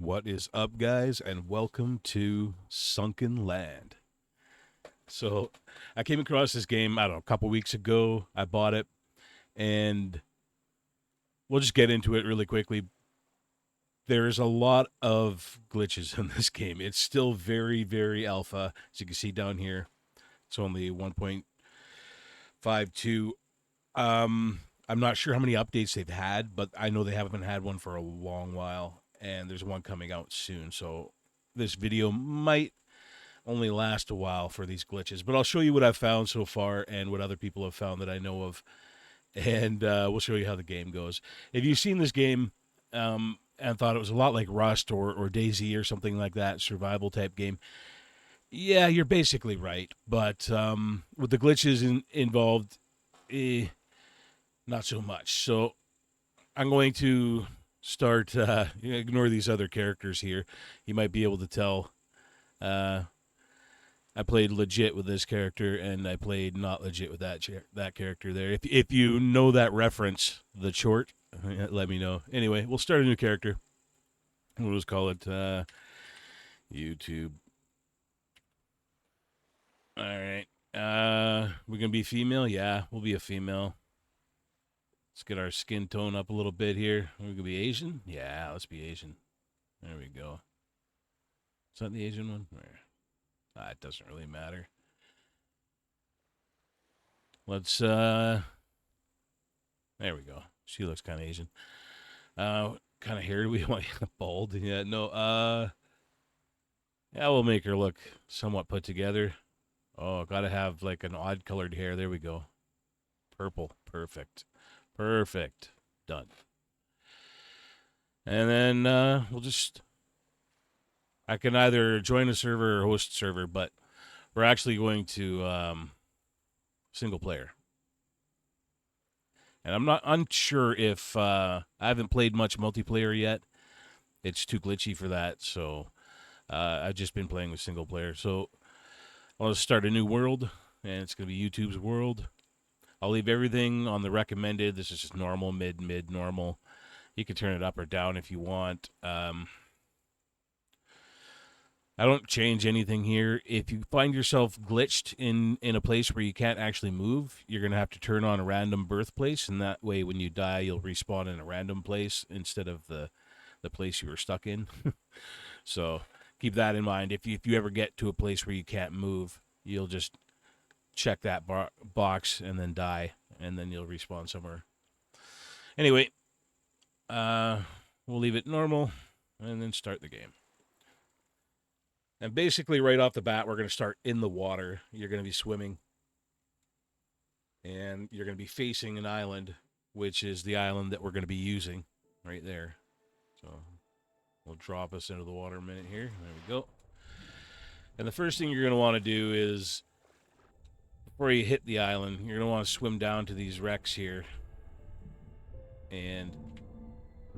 What is up, guys, and welcome to Sunkenland. So, I came across this game, I don't know, a couple weeks ago. I bought it, and we'll just get into it really quickly. There's a lot of glitches in this game. It's still very, very alpha, as you can see down here. It's only 1.52. I'm not sure how many updates they've had, but I know they haven't had one for a long while, and there's one coming out soon. So this video might only last a while for these glitches, but I'll show you what I've found so far and what other people have found that I know of, and we'll show you how the game goes. If you've seen this game and thought it was a lot like Rust or DayZ or something like that, survival type game, yeah, you're basically right. But with the glitches involved, not so much. So I'm going to start, ignore these other characters here. You might be able to tell I played legit with this character, and I played not legit with that character there. If you know that reference, the short, let me know. Anyway, we'll start a new character. We'll just call it YouTube. All right. We're going to be female? Yeah, we'll be a female. Let's get our skin tone up a little bit here. We're going to be Asian? Yeah, let's be Asian. There we go. Is that the Asian one? It doesn't really matter. Let's, there we go. She looks kind of Asian. What kind of hair do we want? Bald? Yeah, no, yeah, we'll make her look somewhat put together. Oh, gotta have like an odd colored hair. There we go. Purple. Perfect. Perfect. Done. And then we'll just... I can either join a server or host a server, but we're actually going to single player. And I'm not unsure if I haven't played much multiplayer yet. It's too glitchy for that, so I've just been playing with single player. So I'll just start a new world, and it's going to be YouTube's world. I'll leave everything on the recommended. This is just normal, mid, normal. You can turn it up or down if you want. I don't change anything here. If you find yourself glitched in a place where you can't actually move, you're going to have to turn on a random birthplace, and that way when you die, you'll respawn in a random place instead of the place you were stuck in. So keep that in mind. If you ever get to a place where you can't move, you'll just check that box and then die, and then you'll respawn somewhere. Anyway, we'll leave it normal and then start the game. And basically, right off the bat, we're going to start in the water. You're going to be swimming. And you're going to be facing an island, which is the island that we're going to be using right there. So we'll drop us into the water a minute here. There we go. And the first thing you're going to want to do is, before you hit the island, you're going to want to swim down to these wrecks here and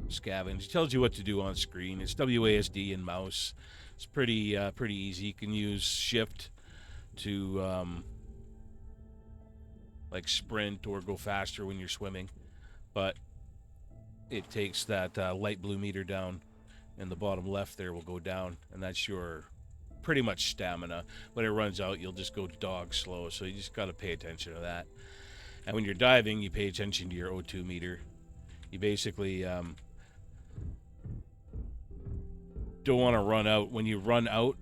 scavenge. It tells you what to do on screen. It's WASD and mouse. It's pretty easy. You can use shift to like sprint or go faster when you're swimming, but it takes that light blue meter down, and the bottom left there will go down, and that's your pretty much stamina. When it runs out, you'll just go dog slow, so you just got to pay attention to that. And when you're diving, you pay attention to your O2 meter. You basically don't want to run out. When you run out,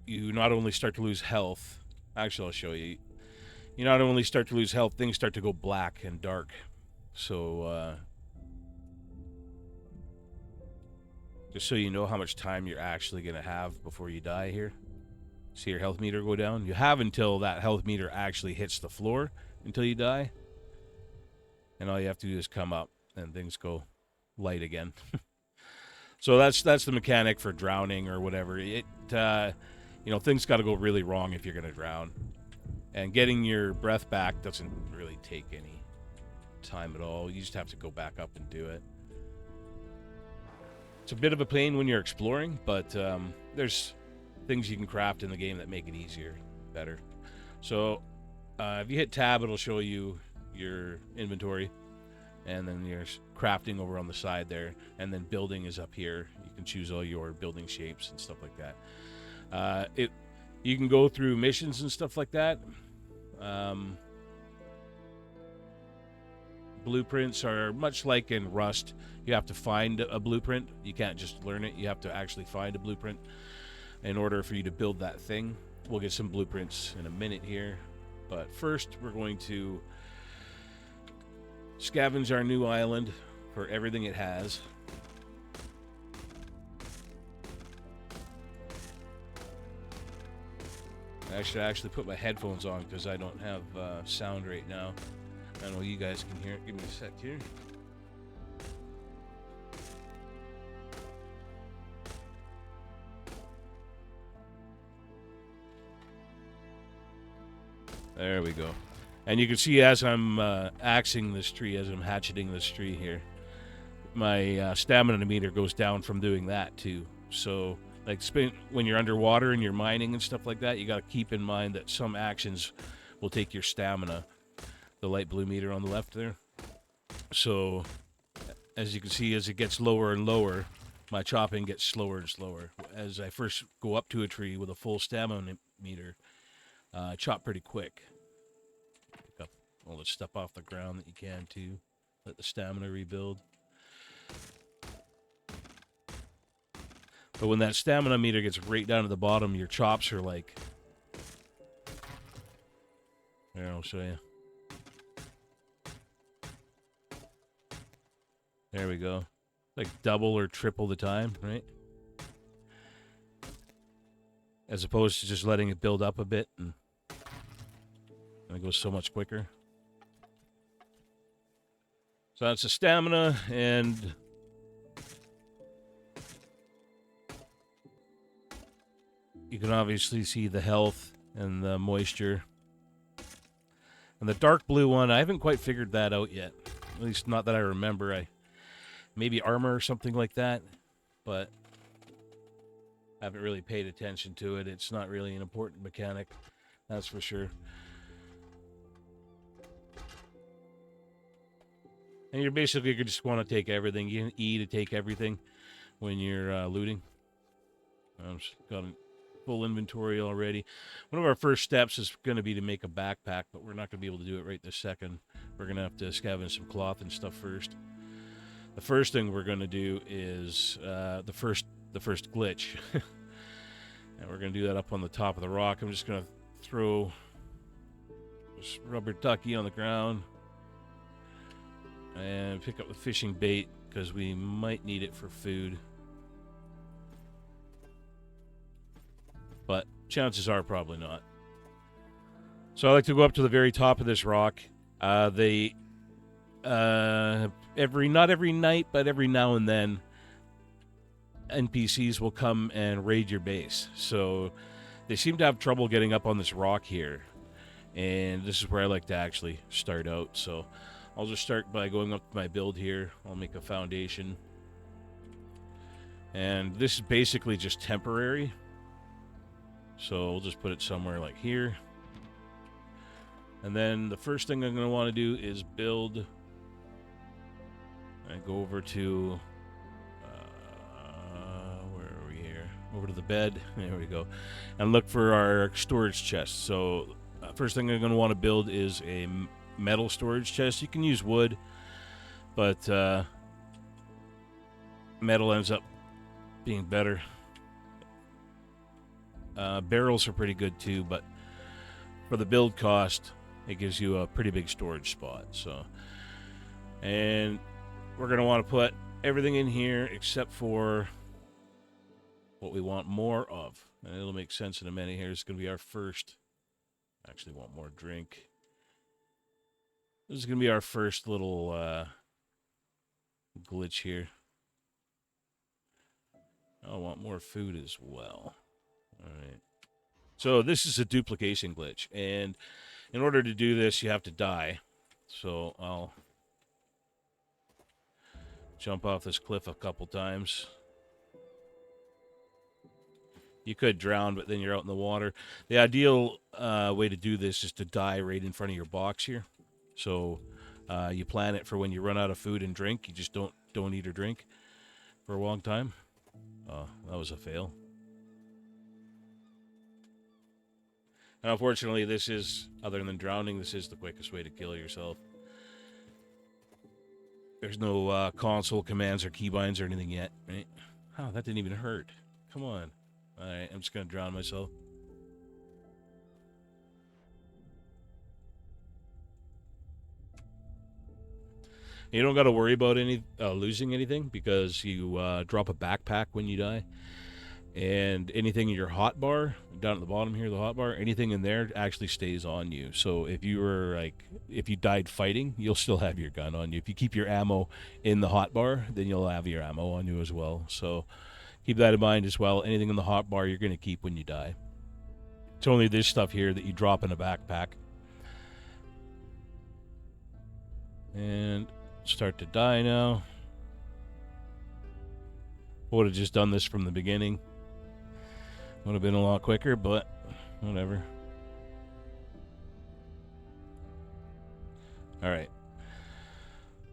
you not only start to lose health. Actually, I'll show you. You not only start to lose health, things start to go black and dark. So, just so you know how much time you're actually going to have before you die here. See your health meter go down? You have until that health meter actually hits the floor until you die. And all you have to do is come up, and things go light again. So that's the mechanic for drowning or whatever. Things got to go really wrong if you're going to drown. And getting your breath back doesn't really take any time at all. You just have to go back up and do it. It's a bit of a pain when you're exploring, but there's things you can craft in the game that make it easier, better. So if you hit tab, it'll show you your inventory. and then there's crafting over on the side there, and then building is up here. You can choose all your building shapes and stuff like that. You can go through missions and stuff like that. Blueprints are much like in Rust. You have to find a blueprint. You can't just learn it. You have to actually find a blueprint in order for you to build that thing. We'll get some blueprints in a minute here, but first we're going to scavenge our new island for everything it has. I should actually put my headphones on because I don't have sound right now. I know you guys can hear it. Give me a sec here. There we go. And you can see as I'm axing this tree, as I'm hatcheting this tree here, my stamina meter goes down from doing that too. So, like when you're underwater and you're mining and stuff like that, you got to keep in mind that some actions will take your stamina. The light blue meter on the left there. So, as you can see, as it gets lower and lower, my chopping gets slower and slower. As I first go up to a tree with a full stamina meter, I chop pretty quick. Pick up all the stuff off the ground that you can too. Let the stamina rebuild. But when that stamina meter gets right down to the bottom, your chops are like... There, I'll show you. There we go. Like double or triple the time, right? As opposed to just letting it build up a bit, and it goes so much quicker. So that's the stamina, and you can obviously see the health and the moisture. And the dark blue one, I haven't quite figured that out yet. At least not that I remember. Maybe armor or something like that, but I haven't really paid attention to it. It's not really an important mechanic, that's for sure. And you're basically just want to take everything. You can E to take everything when you're looting. I've got a full inventory already. One of our first steps is going to be to make a backpack, but we're not going to be able to do it right this second. We're going to have to scavenge some cloth and stuff first. The first thing we're going to do is the first glitch. And we're going to do that up on the top of the rock. I'm just going to throw this rubber ducky on the ground and pick up the fishing bait because we might need it for food. But chances are probably not. So I like to go up to the very top of this rock. Not every night, but every now and then, NPCs will come and raid your base. So they seem to have trouble getting up on this rock here. And this is where I like to actually start out. So I'll just start by going up to my build here. I'll make a foundation. And this is basically just temporary. So we'll just put it somewhere like here. And then the first thing I'm going to want to do is build... and go over to, where are we here? Over to the bed. There we go. And look for our storage chest. So first thing I'm going to want to build is a metal storage chest. You can use wood, but metal ends up being better. Barrels are pretty good too, but for the build cost, it gives you a pretty big storage spot. So, and we're going to want to put everything in here except for what we want more of. And it'll make sense in a minute here. It's going to be our first... Actually want more drink. This is going to be our first little glitch here. I want more food as well. Alright. So this is a duplication glitch. And in order to do this, you have to die. So I'll... jump off this cliff a couple times. You could drown, but then you're out in the water. The ideal way to do this is to die right in front of your box here. So You plan it for when you run out of food and drink. You just don't eat or drink for a long time. Oh, that was a fail. And unfortunately, this is, other than drowning, this is the quickest way to kill yourself. There's no console commands or keybinds or anything yet, right? Oh, that didn't even hurt. Come on. Alright, I'm just going to drown myself. You don't got to worry about losing anything because you drop a backpack when you die. And anything in your hotbar, down at the bottom here, the hotbar, anything in there actually stays on you. So if you died fighting, you'll still have your gun on you. If you keep your ammo in the hotbar, then you'll have your ammo on you as well. So keep that in mind as well. Anything in the hotbar you're going to keep when you die. It's only this stuff here that you drop in a backpack. And start to die now. Would have just done this from the beginning. Would have been a lot quicker, but whatever. Alright.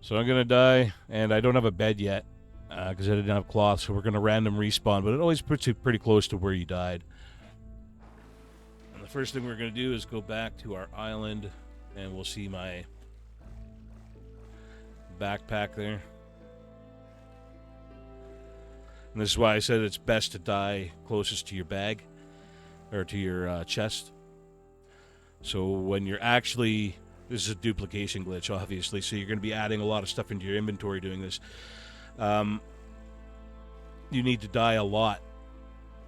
So I'm going to die, and I don't have a bed yet because I didn't have cloth, so we're going to random respawn, but it always puts you pretty close to where you died. And the first thing we're going to do is go back to our island, and we'll see my backpack there. And this is why I said it's best to die closest to your bag or to your chest. So when you're actually, this is a duplication glitch, obviously, so you're going to be adding a lot of stuff into your inventory doing this. You need to die a lot.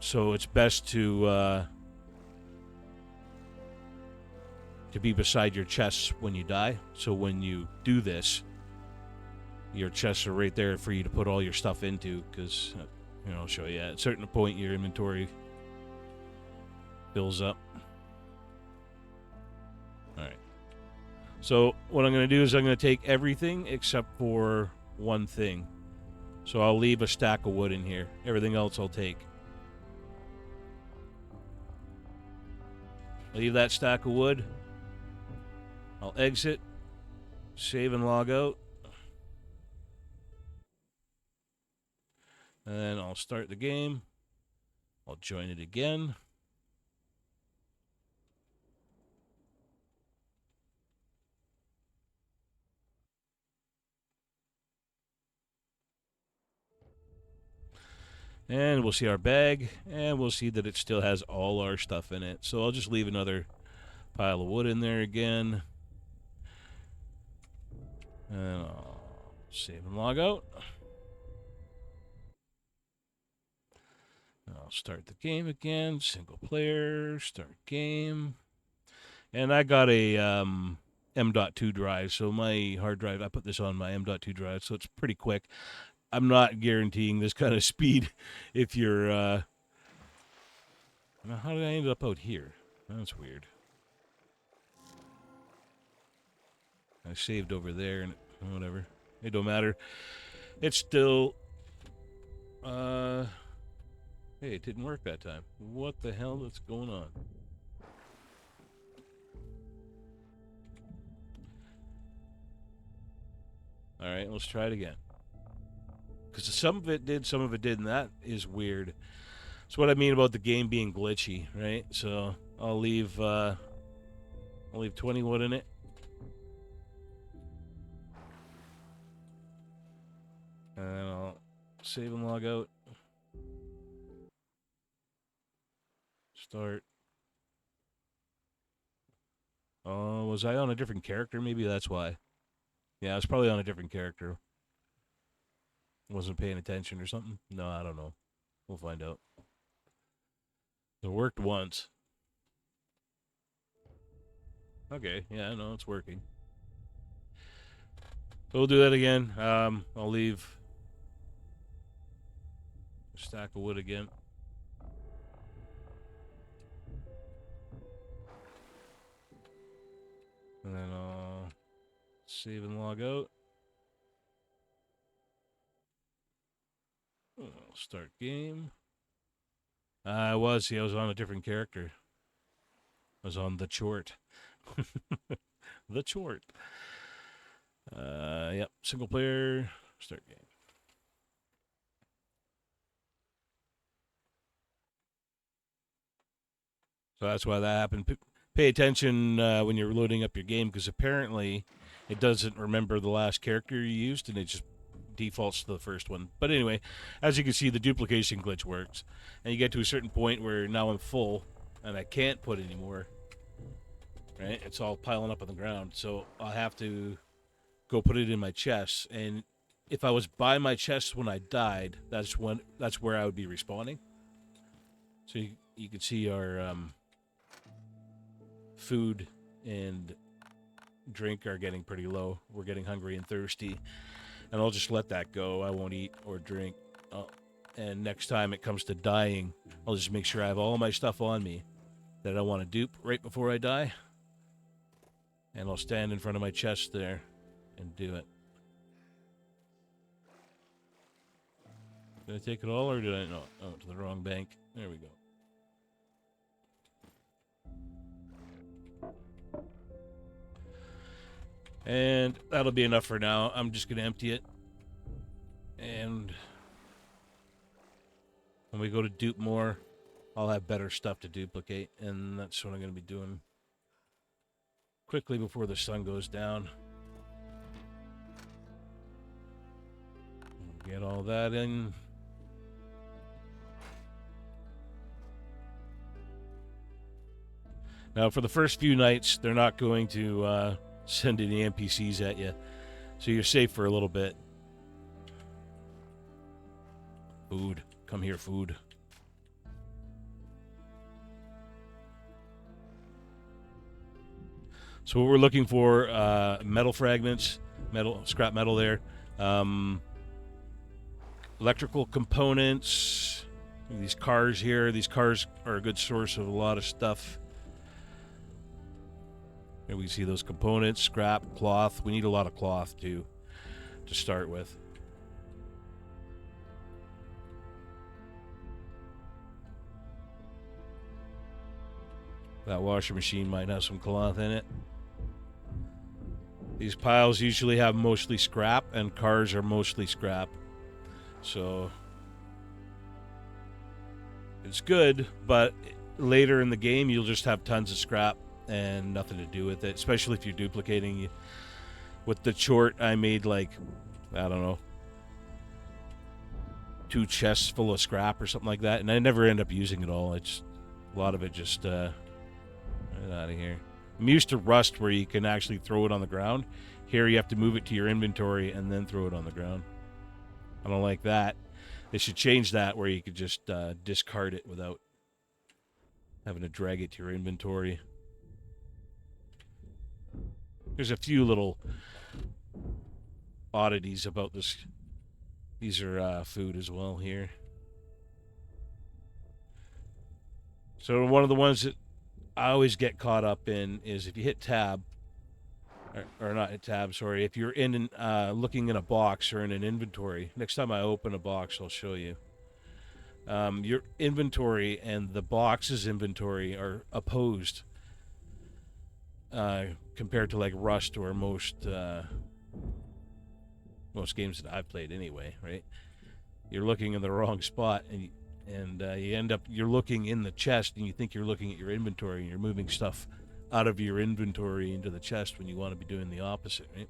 So it's best to be beside your chest when you die. So when you do this, your chests are right there for you to put all your stuff into, because I'll show you at a certain point your inventory fills up. Alright. So what I'm going to do is I'm going to take everything except for one thing. So I'll leave a stack of wood in here. Everything else I'll take. Leave that stack of wood. I'll exit. Save and log out. And then I'll start the game. I'll join it again. And we'll see our bag, and we'll see that it still has all our stuff in it. So I'll just leave another pile of wood in there again. And I'll save and log out. I'll start the game again. Single player, start game. And I got a M.2 drive, so my hard drive, I put this on my M.2 drive, so it's pretty quick. I'm not guaranteeing this kind of speed if you're... how did I end up out here? That's weird. I saved over there, and whatever. It don't matter. It's still... Hey, it didn't work that time. What the hell is going on? Alright, let's try it again. Because some of it did, some of it didn't. That is weird. That's what I mean about the game being glitchy, right? So I'll leave 20 wood in it. And then I'll save and log out. Start. Oh, was I on a different character? Maybe that's why. Yeah, I was probably on a different character. Wasn't paying attention or something? No, I don't know. We'll find out. It worked once. Okay, yeah, no, it's working. So we'll do that again. I'll leave a stack of wood again. And then I'll save and log out. I'll start game. I was on a different character. I was on the chort. The chort. Yep, single player, start game. So that's why that happened. Pay attention when you're loading up your game, because apparently it doesn't remember the last character you used, and it just defaults to the first one. But anyway, as you can see, the duplication glitch works, and you get to a certain point where now I'm full, and I can't put any more. Right? It's all piling up on the ground, so I'll have to go put it in my chest. And if I was by my chest when I died, that's where I would be respawning. So you can see our food and drink are getting pretty low. We're getting hungry and thirsty, and I'll just let that go. I won't eat or drink. And next time it comes to dying, I'll just make sure I have all my stuff on me that I want to dupe right before I die, and I'll stand in front of my chest there and do it. Did I take it all, or did I? No, oh, to the wrong bank. There we go. And that'll be enough for now. I'm just going to empty it. And when we go to dupe more, I'll have better stuff to duplicate. And that's what I'm going to be doing quickly before the sun goes down. Get all that in. Now, for the first few nights, they're not going to send any NPCs at you, so you're safe for a little bit. Food. Come here, food. So what we're looking for, metal fragments, scrap metal there, electrical components, these cars here. These cars are a good source of a lot of stuff. And we see those components, scrap, cloth. We need a lot of cloth too, to start with. That washer machine might have some cloth in it. These piles usually have mostly scrap, and cars are mostly scrap. So it's good, but later in the game you'll just have tons of scrap and nothing to do with it, especially if you're duplicating. With the chort, I made like, I don't know, 2 chests full of scrap or something like that, and I never end up using it all. It's a lot of it just get out of here. I'm used to Rust where you can actually throw it on the ground. Here you have to move it to your inventory and then throw it on the ground. I don't like that. They should change that where you could just discard it without having to drag it to your inventory. There's a few little oddities about this. These are food as well here. So one of the ones that I always get caught up in is if you hit tab, or not hit tab, sorry, if you're in looking in a box or in an inventory. Next time I open a box, I'll show you. Your inventory and the box's inventory are opposed. Compared to like Rust or most games that I've played anyway, right? You're looking in the wrong spot, and you end up, you're looking in the chest, and you think you're looking at your inventory, and you're moving stuff out of your inventory into the chest when you want to be doing the opposite, right?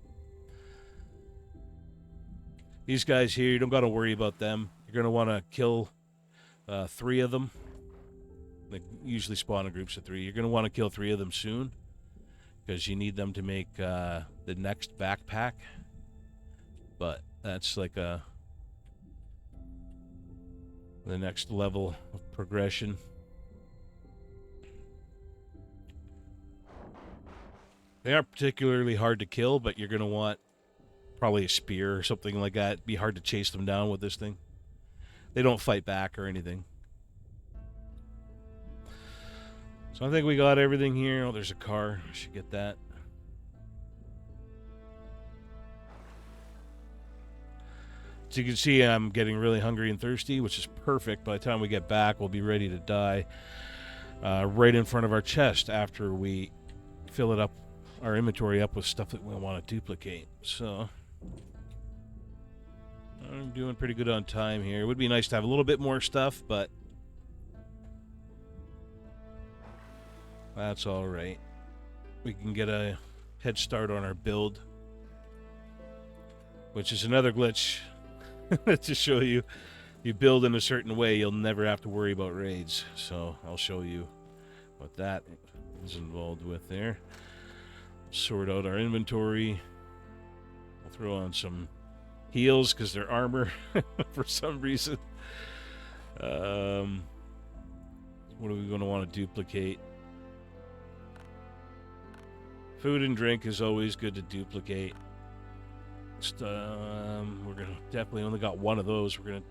These guys here, you don't got to worry about them. You're going to want to kill 3 of them. They usually spawn in groups of 3. You're going to want to kill 3 of them soon, because you need them to make the next backpack. But that's like the next level of progression. They aren't particularly hard to kill, but you're going to want probably a spear or something like that. It'd be hard to chase them down with this thing. They don't fight back or anything. So I think we got everything here. Oh, there's a car. I should get that. So you can see I'm getting really hungry and thirsty, which is perfect. By the time we get back, we'll be ready to die right in front of our chest after we fill it up our inventory up with stuff that we want to duplicate. So I'm doing pretty good on time here. It would be nice to have a little bit more stuff, but that's all right. We can get a head start on our build, which is another glitch to show you. You build in a certain way, you'll never have to worry about raids. So I'll show you what that is involved with there. Sort out our inventory. I'll throw on some heals because they're armor for some reason. What are we going to want to duplicate? Food and drink is always good to duplicate. We're going to definitely only got one of those. We're going to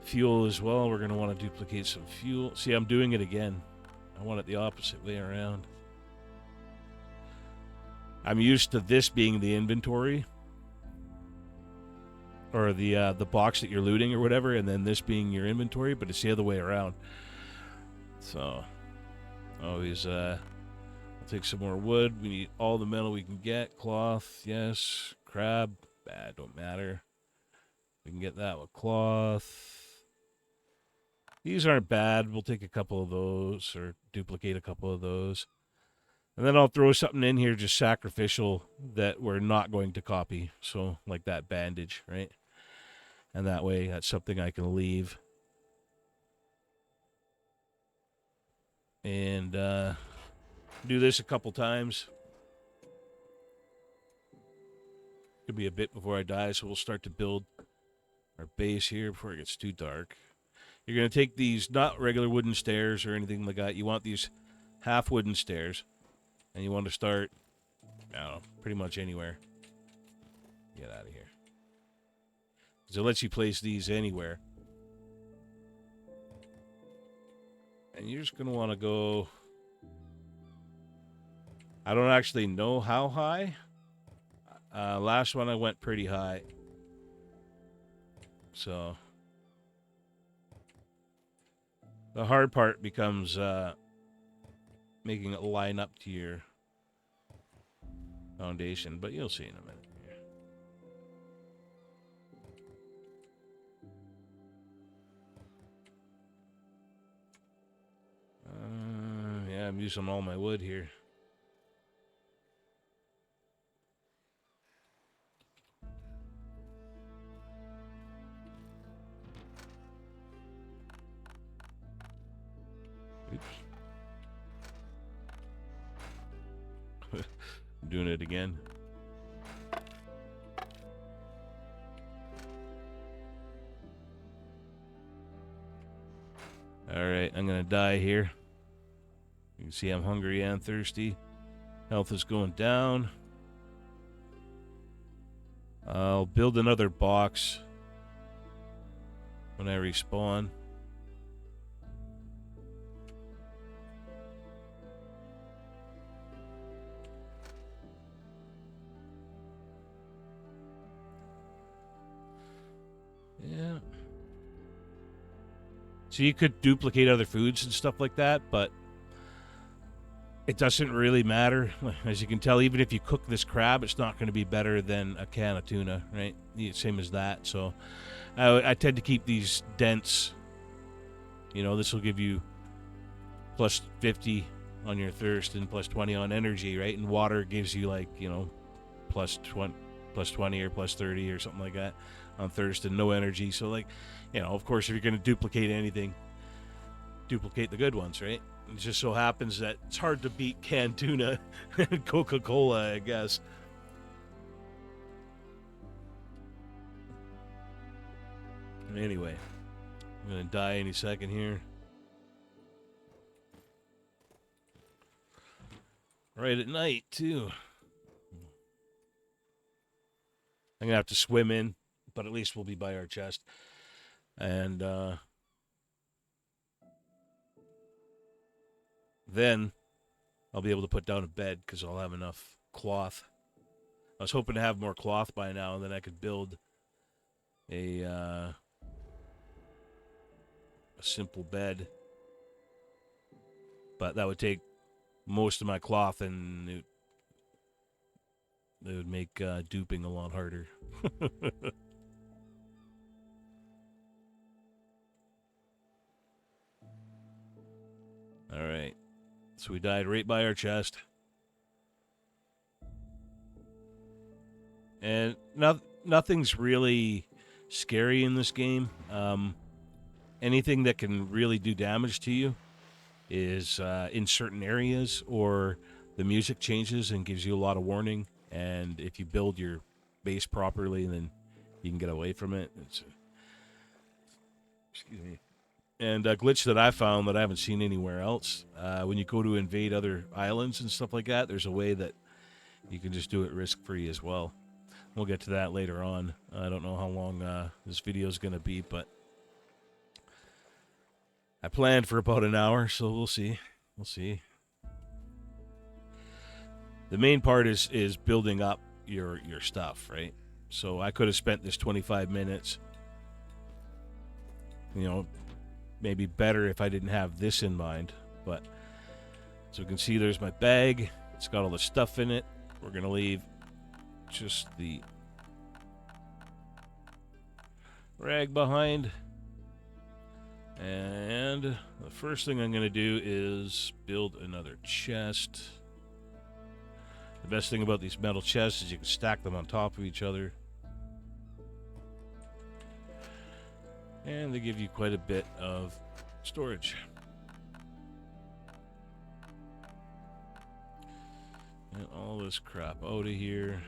fuel as well. We're going to want to duplicate some fuel. See, I'm doing it again. I want it the opposite way around. I'm used to this being the inventory, or the box that you're looting or whatever, and then this being your inventory, but it's the other way around. So always I'll take some more wood. We need all the metal we can get. Cloth, yes. Crab, bad, don't matter. We can get that with cloth. These aren't bad. We'll take a couple of those, or duplicate a couple of those. And then I'll throw something in here just sacrificial that we're not going to copy. So like that bandage, right? And that way that's something I can leave. And do this a couple times. Could be a bit before I die, so we'll start to build our base here before it gets too dark. You're going to take these, not regular wooden stairs or anything like that. You want these half wooden stairs. And you want to start, I don't know, pretty much anywhere. Get out of here. So it lets you place these anywhere. And you're just going to want to go, I don't actually know how high. Last one I went pretty high. So the hard part becomes making it line up to your foundation, but you'll see in a minute. Yeah, I'm using all my wood here. Oops. I'm doing it again. Alright, I'm gonna die here. You can see I'm hungry and thirsty. Health is going down. I'll build another box when I respawn. Yeah. So you could duplicate other foods and stuff like that, but it doesn't really matter. As you can tell, even if you cook this crab, it's not going to be better than a can of tuna, right? Same as that. So I tend to keep these dense. You know, this will give you plus 50 on your thirst and plus 20 on energy, right? And water gives you like, you know, plus 20 or plus 30 or something like that on thirst and no energy. So like, you know, of course, if you're going to duplicate anything, duplicate the good ones, right? It just so happens that it's hard to beat canned tuna and Coca-Cola, I guess. Anyway, I'm going to die any second here. Right at night, too. I'm going to have to swim in, but at least we'll be by our chest. And then I'll be able to put down a bed because I'll have enough cloth. I was hoping to have more cloth by now, and then I could build a simple bed. But that would take most of my cloth, and It would make duping a lot harder. All right. So we died right by our chest. And nothing's really scary in this game. Anything that can really do damage to you is in certain areas, or the music changes and gives you a lot of warning. And if you build your base properly, then you can get away from it. Excuse me. And a glitch that I found that I haven't seen anywhere else, when you go to invade other islands and stuff like that, there's a way that you can just do it risk-free as well. We'll get to that later on. I don't know how long this video is going to be, but I planned for about an hour, so we'll see. We'll see. The main part is building up your stuff, right? So I could have spent this 25 minutes, maybe better if I didn't have this in mind. But so you can see there's my bag. It's got all the stuff in it. We're going to leave just the rag behind. And the first thing I'm going to do is build another chest. The best thing about these metal chests is you can stack them on top of each other. And they give you quite a bit of storage. Get all this crap out of here.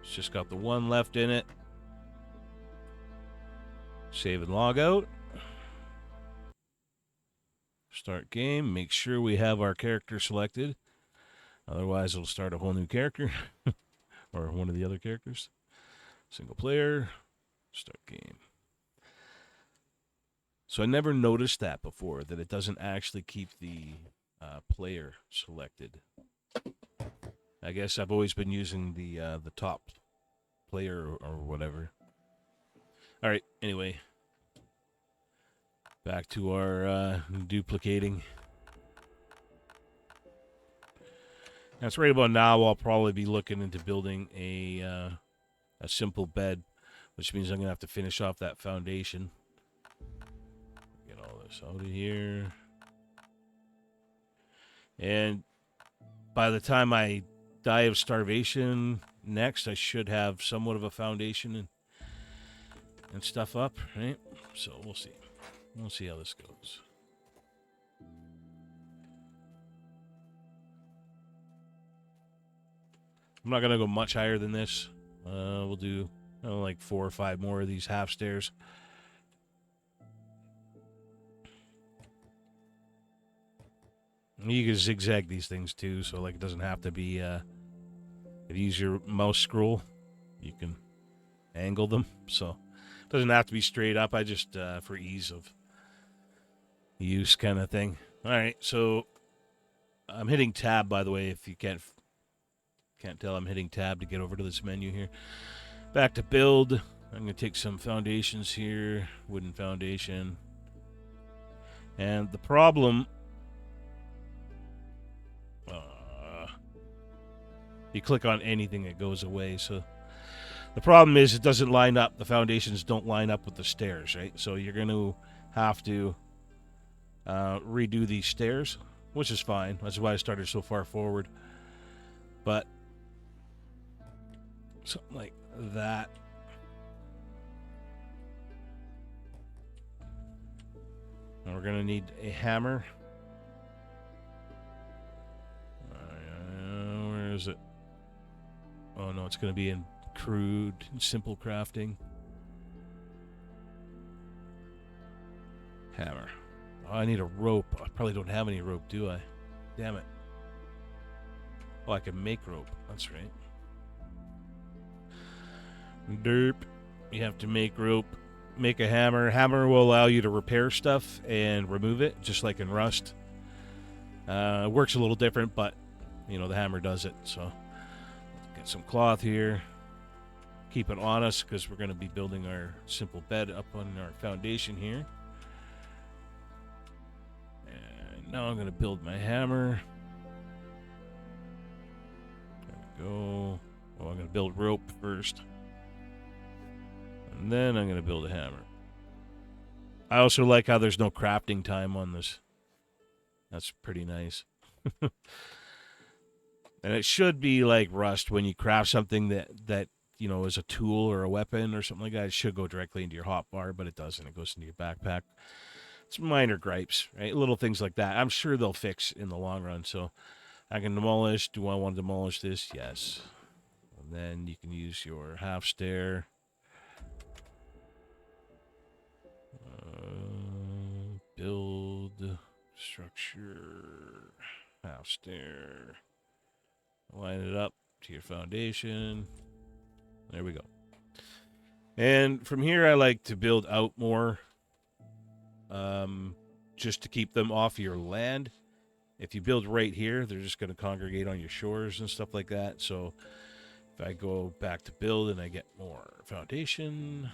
It's just got the one left in it. Save and log out. Start game. Make sure we have our character selected. Otherwise, it'll start a whole new character. Or one of the other characters. Single player. Start game. So I never noticed that before, that it doesn't actually keep the player selected. I guess I've always been using the top player or whatever. All right, anyway. Back to our duplicating. That's right about now. I'll probably be looking into building a simple bed, which means I'm going to have to finish off that foundation. Get all this out of here. And by the time I die of starvation next, I should have somewhat of a foundation and stuff up, right? So we'll see. We'll see how this goes. I'm not going to go much higher than this. We'll do like 4 or 5 more of these half stairs. You can zigzag these things too, so like it doesn't have to be, if you use your mouse scroll, you can angle them. So it doesn't have to be straight up. I just, for ease of use kind of thing. All right, so I'm hitting tab, by the way, if you can't tell. I'm hitting tab to get over to this menu here. Back to build. I'm going to take some foundations here. Wooden foundation. And the problem... you click on anything, it goes away. So the problem is it doesn't line up. The foundations don't line up with the stairs, right? So you're going to have to redo these stairs, which is fine. That's why I started so far forward. But something like that. And we're going to need a hammer. Where is it? Oh, no, it's going to be in crude, simple crafting. Hammer. Oh, I need a rope. I probably don't have any rope, do I? Damn it. Oh, I can make rope. That's right. Derp. You have to make rope. Make a hammer. Hammer will allow you to repair stuff and remove it, just like in Rust. It works a little different, but, the hammer does it. So, let's get some cloth here. Keep it on us, because we're going to be building our simple bed up on our foundation here. And now I'm going to build my hammer. Go. Well, I'm going to build rope first. And then I'm going to build a hammer. I also like how there's no crafting time on this. That's pretty nice. And it should be like Rust when you craft something that you know is a tool or a weapon or something like that. It should go directly into your hotbar, but it doesn't. It goes into your backpack. It's minor gripes, right? Little things like that. I'm sure they'll fix in the long run. So I can demolish. Do I want to demolish this? Yes. And then you can use your half stair. Build structure half stair. Line it up to your foundation. There we go. And from here, I like to build out more, just to keep them off your land. If you build right here, they're just going to congregate on your shores and stuff like that. So if I go back to build and I get more foundation,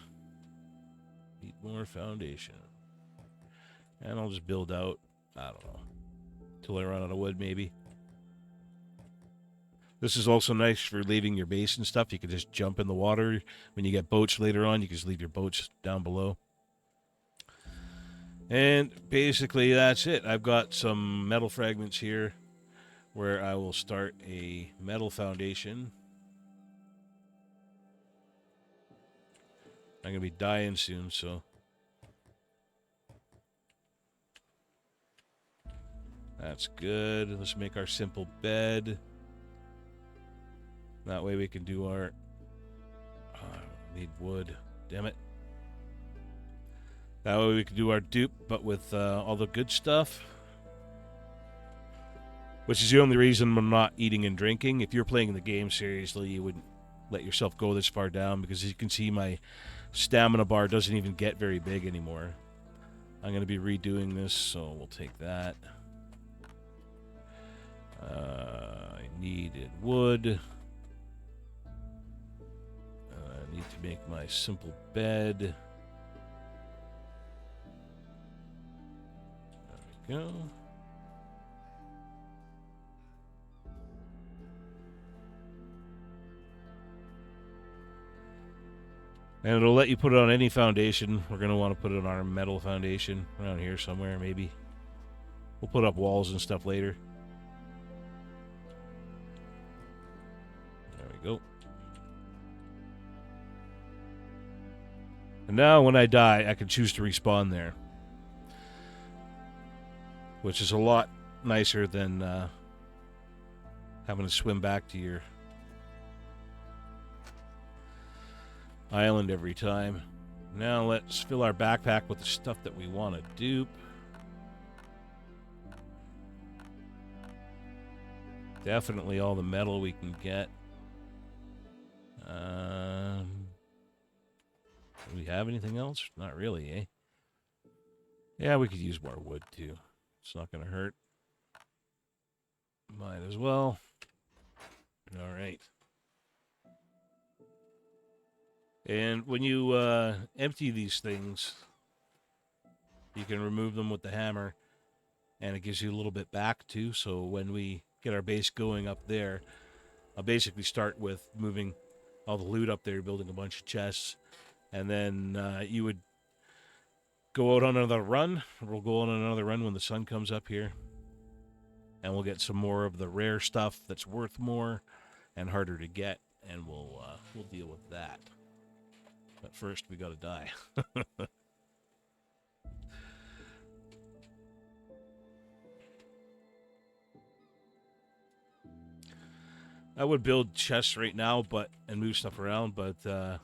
need more foundation. And I'll just build out, I don't know, till I run out of wood maybe. This is also nice for leaving your base and stuff. You can just jump in the water. When you get boats later on, you can just leave your boats down below. And basically that's it. I've got some metal fragments here where I will start a metal foundation. I'm going to be dying soon, so that's good. Let's make our simple bed. That way we can do our... I need wood. Damn it. That way we can do our dupe, but with all the good stuff. Which is the only reason I'm not eating and drinking. If you're playing the game seriously, you wouldn't let yourself go this far down, because as you can see, my stamina bar doesn't even get very big anymore. I'm going to be redoing this, so we'll take that. I needed wood. I need to make my simple bed. There we go. And it'll let you put it on any foundation. We're going to want to put it on our metal foundation around here somewhere, maybe. We'll put up walls and stuff later. There we go. And now when I die, I can choose to respawn there. Which is a lot nicer than having to swim back to your island every time. Now let's fill our backpack with the stuff that we want to dupe. Definitely all the metal we can get. Do we have anything else? Not really, eh? Yeah, we could use more wood too. It's not going to hurt. Might as well. All right. And when you empty these things, you can remove them with the hammer, and it gives you a little bit back too. So when we get our base going up there, I'll basically start with moving all the loot up there, building a bunch of chests, and then you would go out on another run. We'll go on another run when the sun comes up here, and we'll get some more of the rare stuff that's worth more and harder to get, and we'll deal with that. But first, we got to die. I would build chests right now, and move stuff around, but I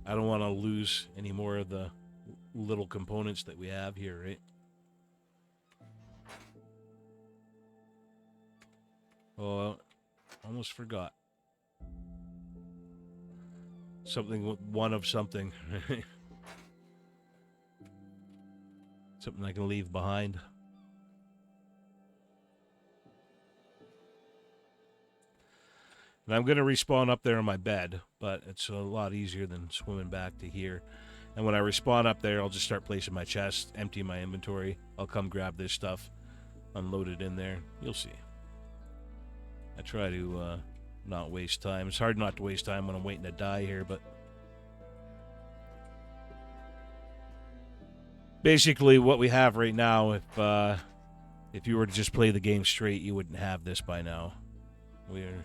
don't want to lose any more of the little components that we have here, right? Oh, almost forgot. Something, one of something. Something I can leave behind. And I'm going to respawn up there in my bed, but it's a lot easier than swimming back to here. And when I respawn up there, I'll just start placing my chest, empty my inventory. I'll come grab this stuff, unload it in there. You'll see. I try to not waste time. It's hard not to waste time when I'm waiting to die here, but basically what we have right now, if you were to just play the game straight, you wouldn't have this by now. We're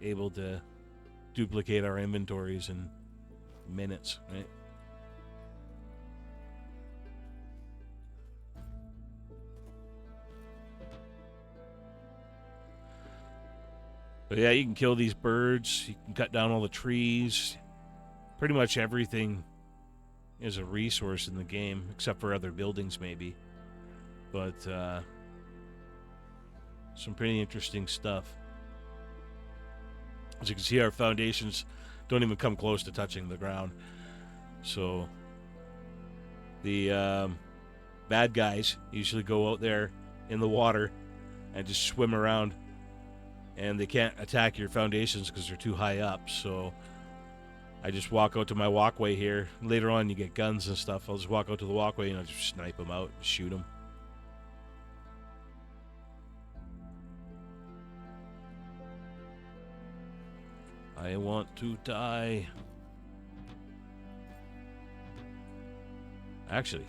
able to duplicate our inventories in minutes, right? But yeah, you can kill these birds. You can cut down all the trees. Pretty much everything is a resource in the game, except for other buildings maybe. But some pretty interesting stuff. As you can see, our foundations don't even come close to touching the ground. So the bad guys usually go out there in the water and just swim around, and they can't attack your foundations because they're too high up. So I just walk out to my walkway here. Later on, you get guns and stuff. I'll just walk out to the walkway and I'll just snipe them out and shoot them. I want to die. Actually.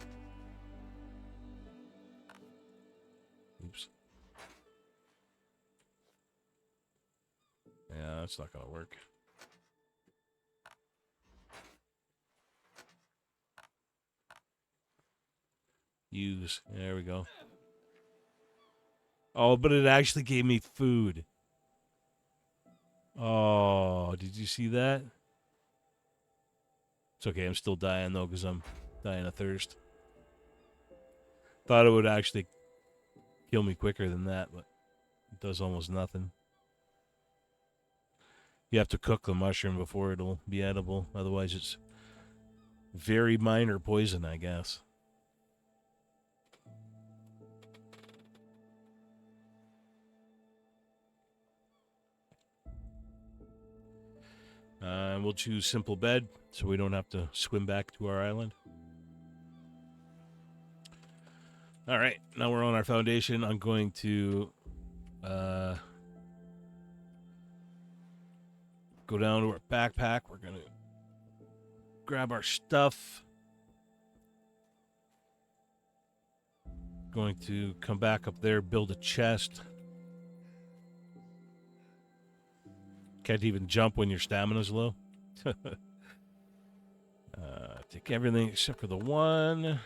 Oops. Yeah, that's not going to work. Use. There we go. Oh, but it actually gave me food. Oh, did you see that? It's okay, I'm still dying though because I'm dying of thirst. Thought it would actually kill me quicker than that, but it does almost nothing. You have to cook the mushroom before it'll be edible. Otherwise, it's very minor poison, I guess. And we'll choose simple bed so we don't have to swim back to our island. All right, now we're on our foundation. I'm going to go down to our backpack. We're going to grab our stuff. Going to come back up there, build a chest. Can't even jump when your stamina's low. Take everything except for the one.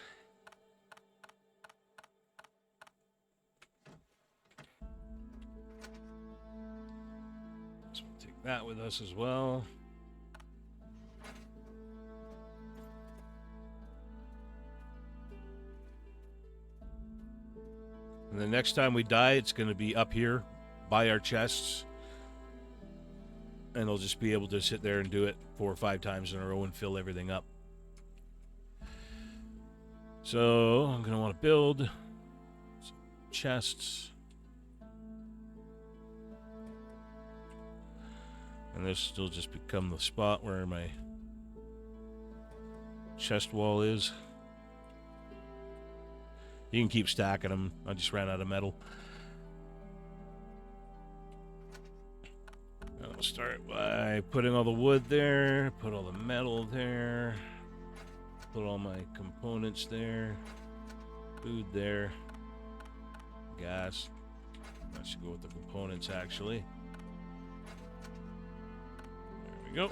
So we'll take that with us as well. And the next time we die, it's going to be up here by our chests. And I'll just be able to sit there and do it 4 or 5 times in a row and fill everything up. So I'm going to want to build some chests. And this will just become the spot where my chest wall is. You can keep stacking them. I just ran out of metal. I'll start by putting all the wood there, put all the metal there, put all my components there, food there, gas. That should go with the components, actually. There we go.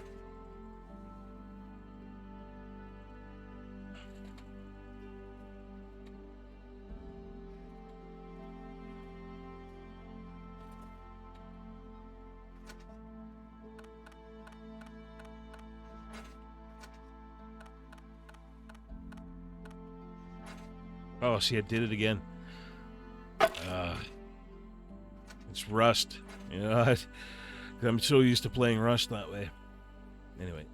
Oh, see, I did it again. It's Rust. You know, I'm so used to playing Rust that way. Anyway.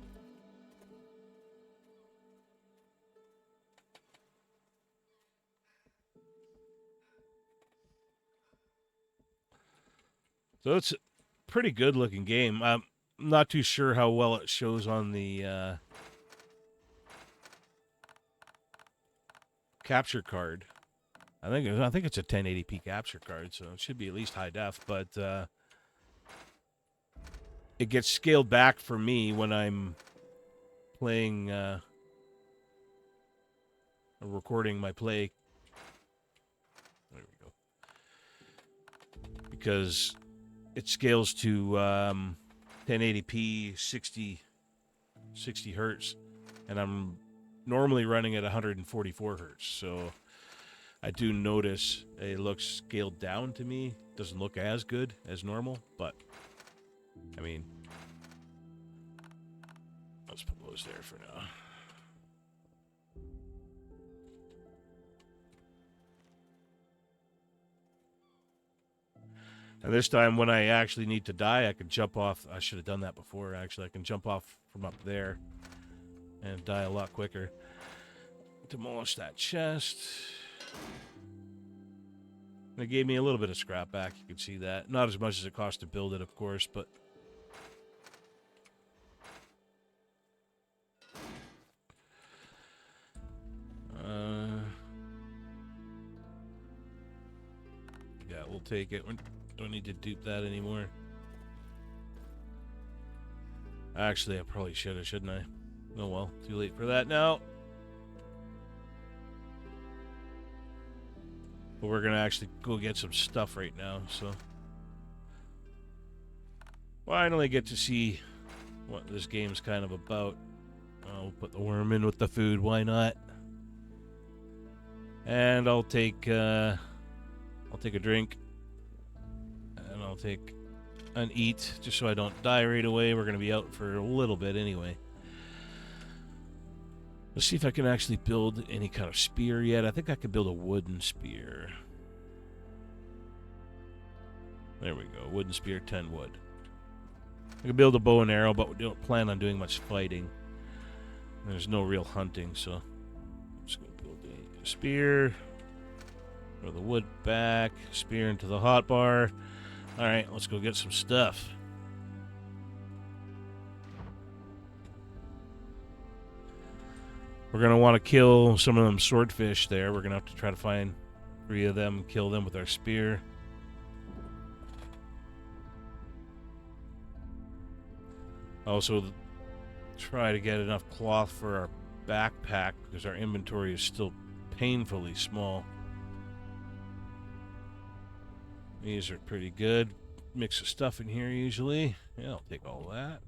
So it's a pretty good looking game. I'm not too sure how well it shows on the capture card. I think it's a 1080p capture card, so it should be at least high def. But it gets scaled back for me when I'm playing or recording my play. There we go. Because it scales to 1080p 60 hertz, and I'm normally running at 144 hertz. So I do notice it looks scaled down to me. Doesn't look as good as normal, but I mean, let's put those there for now. And this time when I actually need to die, I can jump off. I should have done that before, actually. I can jump off from up there and die a lot quicker. Demolish that chest. It gave me a little bit of scrap back. You can see that. Not as much as it cost to build it, of course, but... yeah, we'll take it. We don't need to dupe that anymore. Actually, I probably should have, shouldn't I? Oh well, too late for that now. But we're going to actually go get some stuff right now, so... finally get to see what this game's kind of about. I'll put the worm in with the food, why not? And I'll take a drink. And I'll take an eat, just so I don't die right away. We're going to be out for a little bit anyway. Let's see if I can actually build any kind of spear yet. I think I could build a wooden spear. There we go. Wooden spear, 10 wood. I can build a bow and arrow, but we don't plan on doing much fighting. There's no real hunting, so I'm just going to build a spear. Throw the wood back. Spear into the hotbar. Alright, let's go get some stuff. We're going to want to kill some of them swordfish there. We're going to have to try to find 3 of them, kill them with our spear. Also, try to get enough cloth for our backpack, because our inventory is still painfully small. These are pretty good. Mix of stuff in here usually. Yeah, I'll take all that.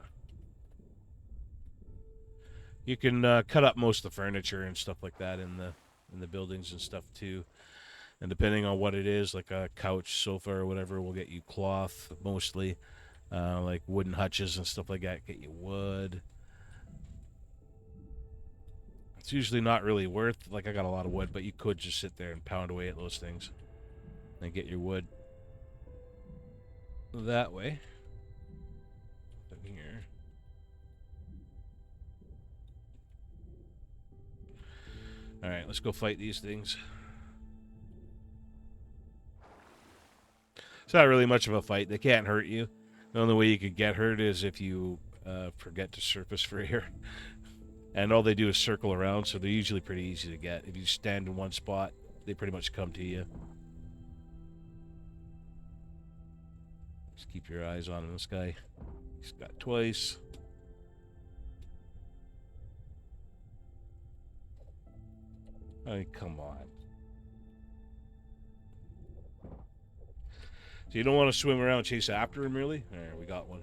You can cut up most of the furniture and stuff like that in the buildings and stuff too. And depending on what it is, like a couch, sofa, or whatever, will get you cloth mostly. Like wooden hutches and stuff like that, get you wood. It's usually not really worth, like I got a lot of wood, but you could just sit there and pound away at those things and get your wood that way. Here. Alright, let's go fight these things. It's not really much of a fight. They can't hurt you. The only way you could get hurt is if you forget to surface for air. And all they do is circle around, so they're usually pretty easy to get. If you stand in one spot, they pretty much come to you. Just keep your eyes on this guy. He's got twice. I mean, come on. So you don't want to swim around and chase after him, really? Alright, we got one.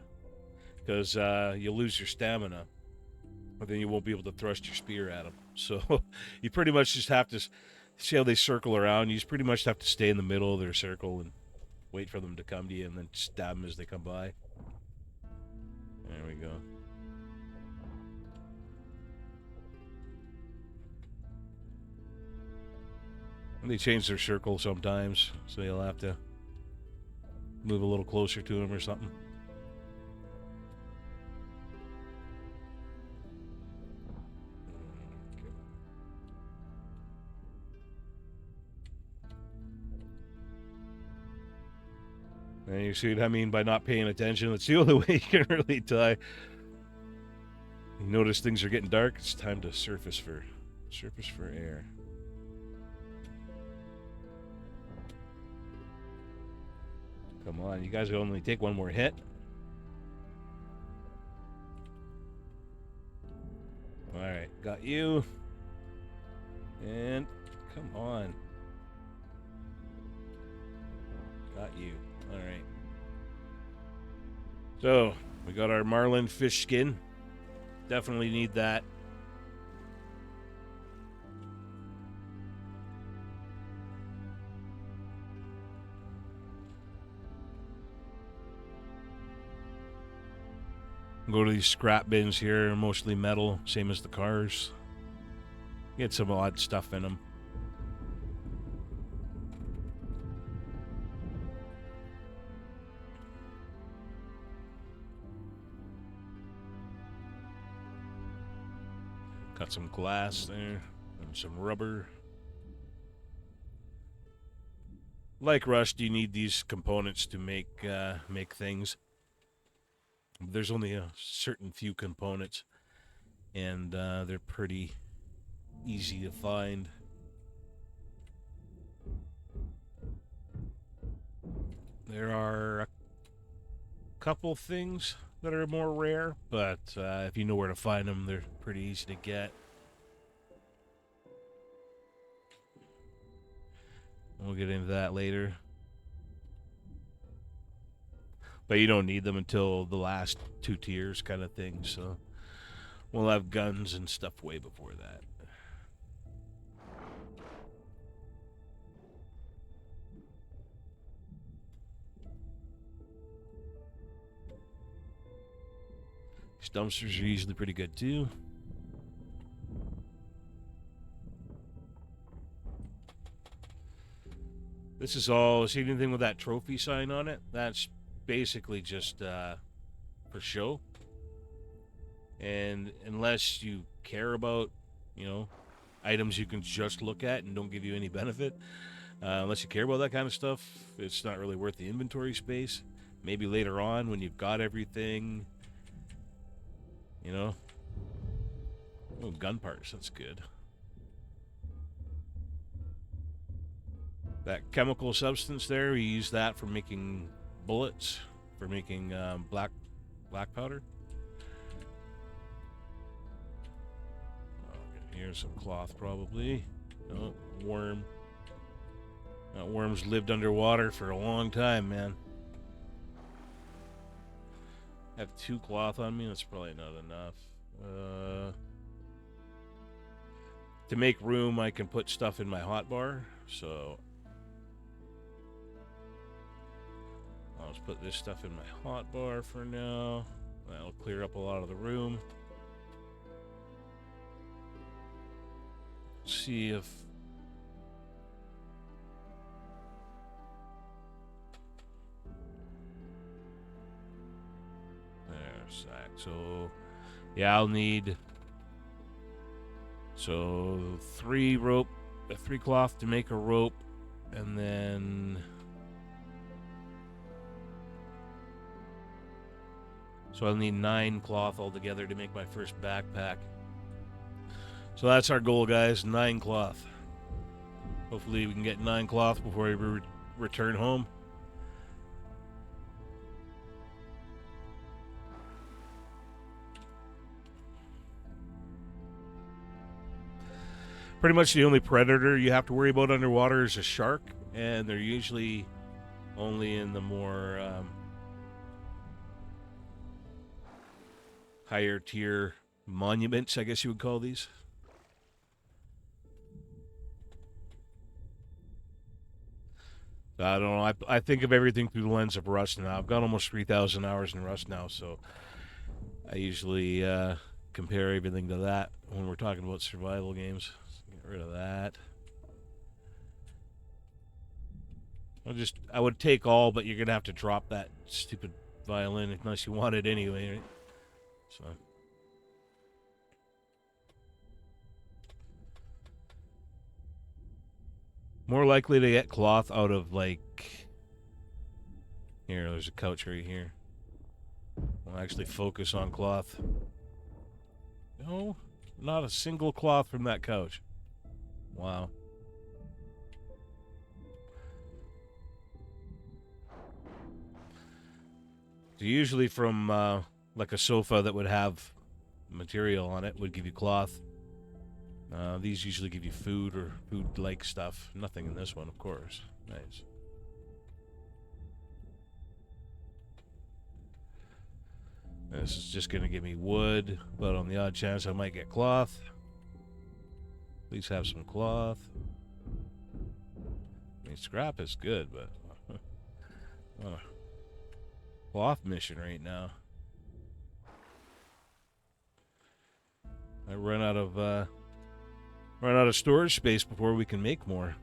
Because you'll lose your stamina. But then you won't be able to thrust your spear at him. So you pretty much just have to... See how they circle around? You just pretty much have to stay in the middle of their circle and wait for them to come to you and then stab them as they come by. There we go. And they change their circle sometimes, so you'll have to move a little closer to him or something. And you see what I mean by not paying attention? It's the only way you can really die. You notice things are getting dark. It's time to surface for air. Come on, you guys will only take one more hit. Alright, got you. And come on. Got you. Alright. So, we got our marlin fish skin. Definitely need that. Go to these scrap bins here, mostly metal, same as the cars. Get some odd stuff in them. Got some glass there, and some rubber. Like Rust, you need these components to make things. There's only a certain few components, and they're pretty easy to find. There are a couple things that are more rare, but if you know where to find them, they're pretty easy to get. We'll get into that later. But you don't need them until the last 2 tiers kind of thing, so we'll have guns and stuff way before that. These dumpsters are usually pretty good too. This is all, see anything with that trophy sign on it? That's basically just for show. And unless you care about, items you can just look at and don't give you any benefit, unless you care about that kind of stuff, it's not really worth the inventory space. Maybe later on when you've got everything, Oh, gun parts, that's good. That chemical substance there, we use that for making bullets, for making black powder. Here's some cloth probably. Oh, worm. That worm's lived underwater for a long time, man. I have 2 cloth on me, that's probably not enough. To make room, I can put stuff in my hotbar, so I'll just put this stuff in my hotbar for now. That'll clear up a lot of the room. See if there's that. So yeah, I'll need 3 cloth to make a rope, and then I'll need 9 cloth altogether to make my first backpack. So that's our goal, guys, 9 cloth. Hopefully we can get 9 cloth before we return home. Pretty much the only predator you have to worry about underwater is a shark, and they're usually only in the more higher tier monuments, I guess you would call these. I don't know. I think of everything through the lens of Rust now. I've got almost 3,000 hours in Rust now, so I usually compare everything to that when we're talking about survival games. Get rid of that. I would take all, but you're gonna have to drop that stupid violin unless you want it anyway, right? So. More likely to get cloth out of, like... Here, there's a couch right here. I'll actually focus on cloth. No, not a single cloth from that couch. Wow. So usually from like a sofa that would have material on it would give you cloth. These usually give you food or food-like stuff. Nothing in this one, of course. Nice. This is just going to give me wood, but on the odd chance I might get cloth. Please have some cloth. I mean, scrap is good, but cloth mission right now. I run out of storage space before we can make more.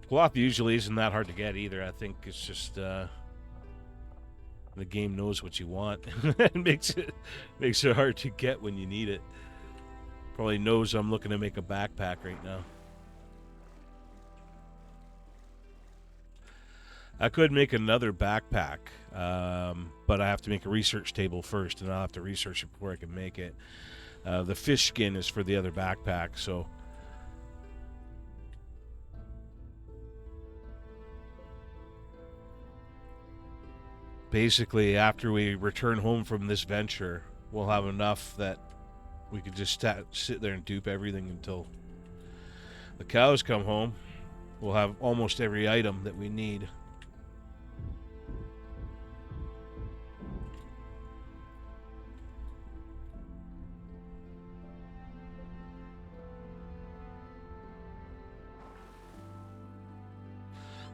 Cloth usually isn't that hard to get either. I think it's just the game knows what you want and makes it hard to get when you need it. Probably knows I'm looking to make a backpack right now. I could make another backpack, but I have to make a research table first, and I'll have to research it before I can make it. The fish skin is for the other backpack, so basically after we return home from this venture, we'll have enough that we could just sit there and dupe everything until the cows come home. We'll have almost every item that we need.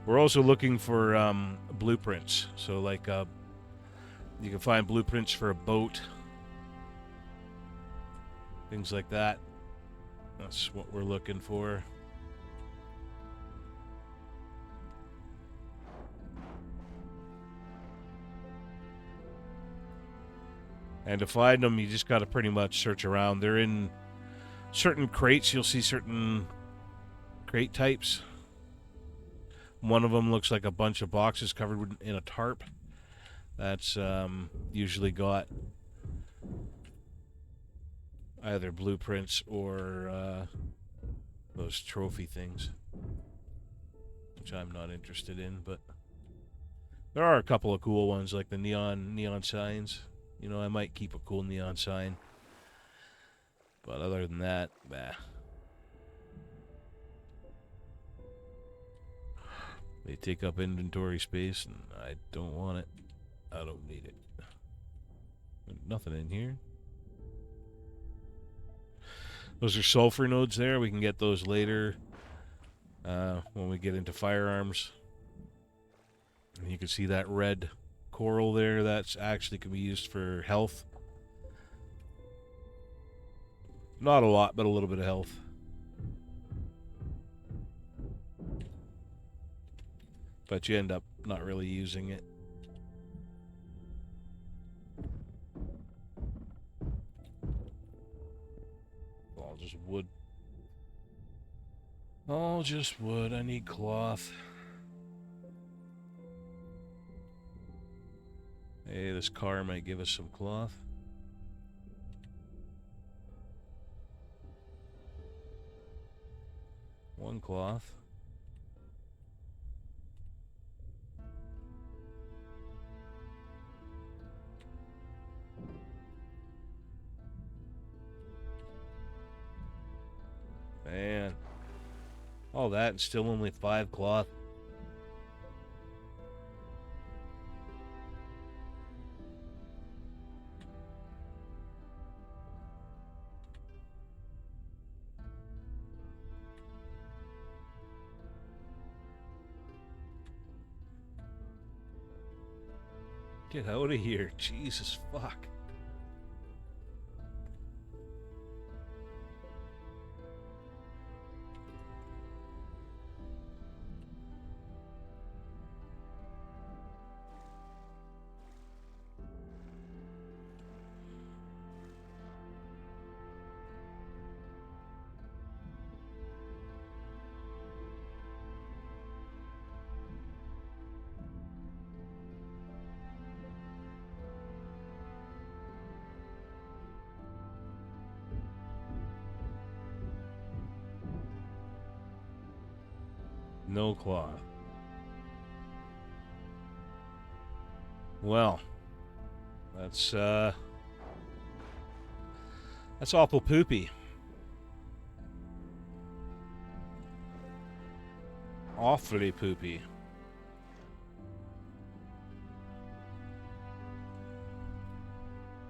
We're also looking for blueprints. So like you can find blueprints for a boat. Things like that. That's what we're looking for. And to find them, you just got to pretty much search around. They're in certain crates. You'll see certain crate types. One of them looks like a bunch of boxes covered in a tarp. That's usually got either blueprints or those trophy things, which I'm not interested in. But there are a couple of cool ones, like the neon signs. You know, I might keep a cool neon sign. But other than that, bah. They take up inventory space, and I don't want it. I don't need it. Nothing in here. Those are sulfur nodes there. We can get those later when we get into firearms. And you can see that red coral there. That's actually can be used for health. Not a lot, but a little bit of health. But you end up not really using it. All just wood. All just wood. I need cloth. Hey, this car might give us some cloth. One cloth. Man, all that and still only 5 cloth. Get out of here, Jesus fuck. No cloth. Well, that's awful poopy. Awfully poopy.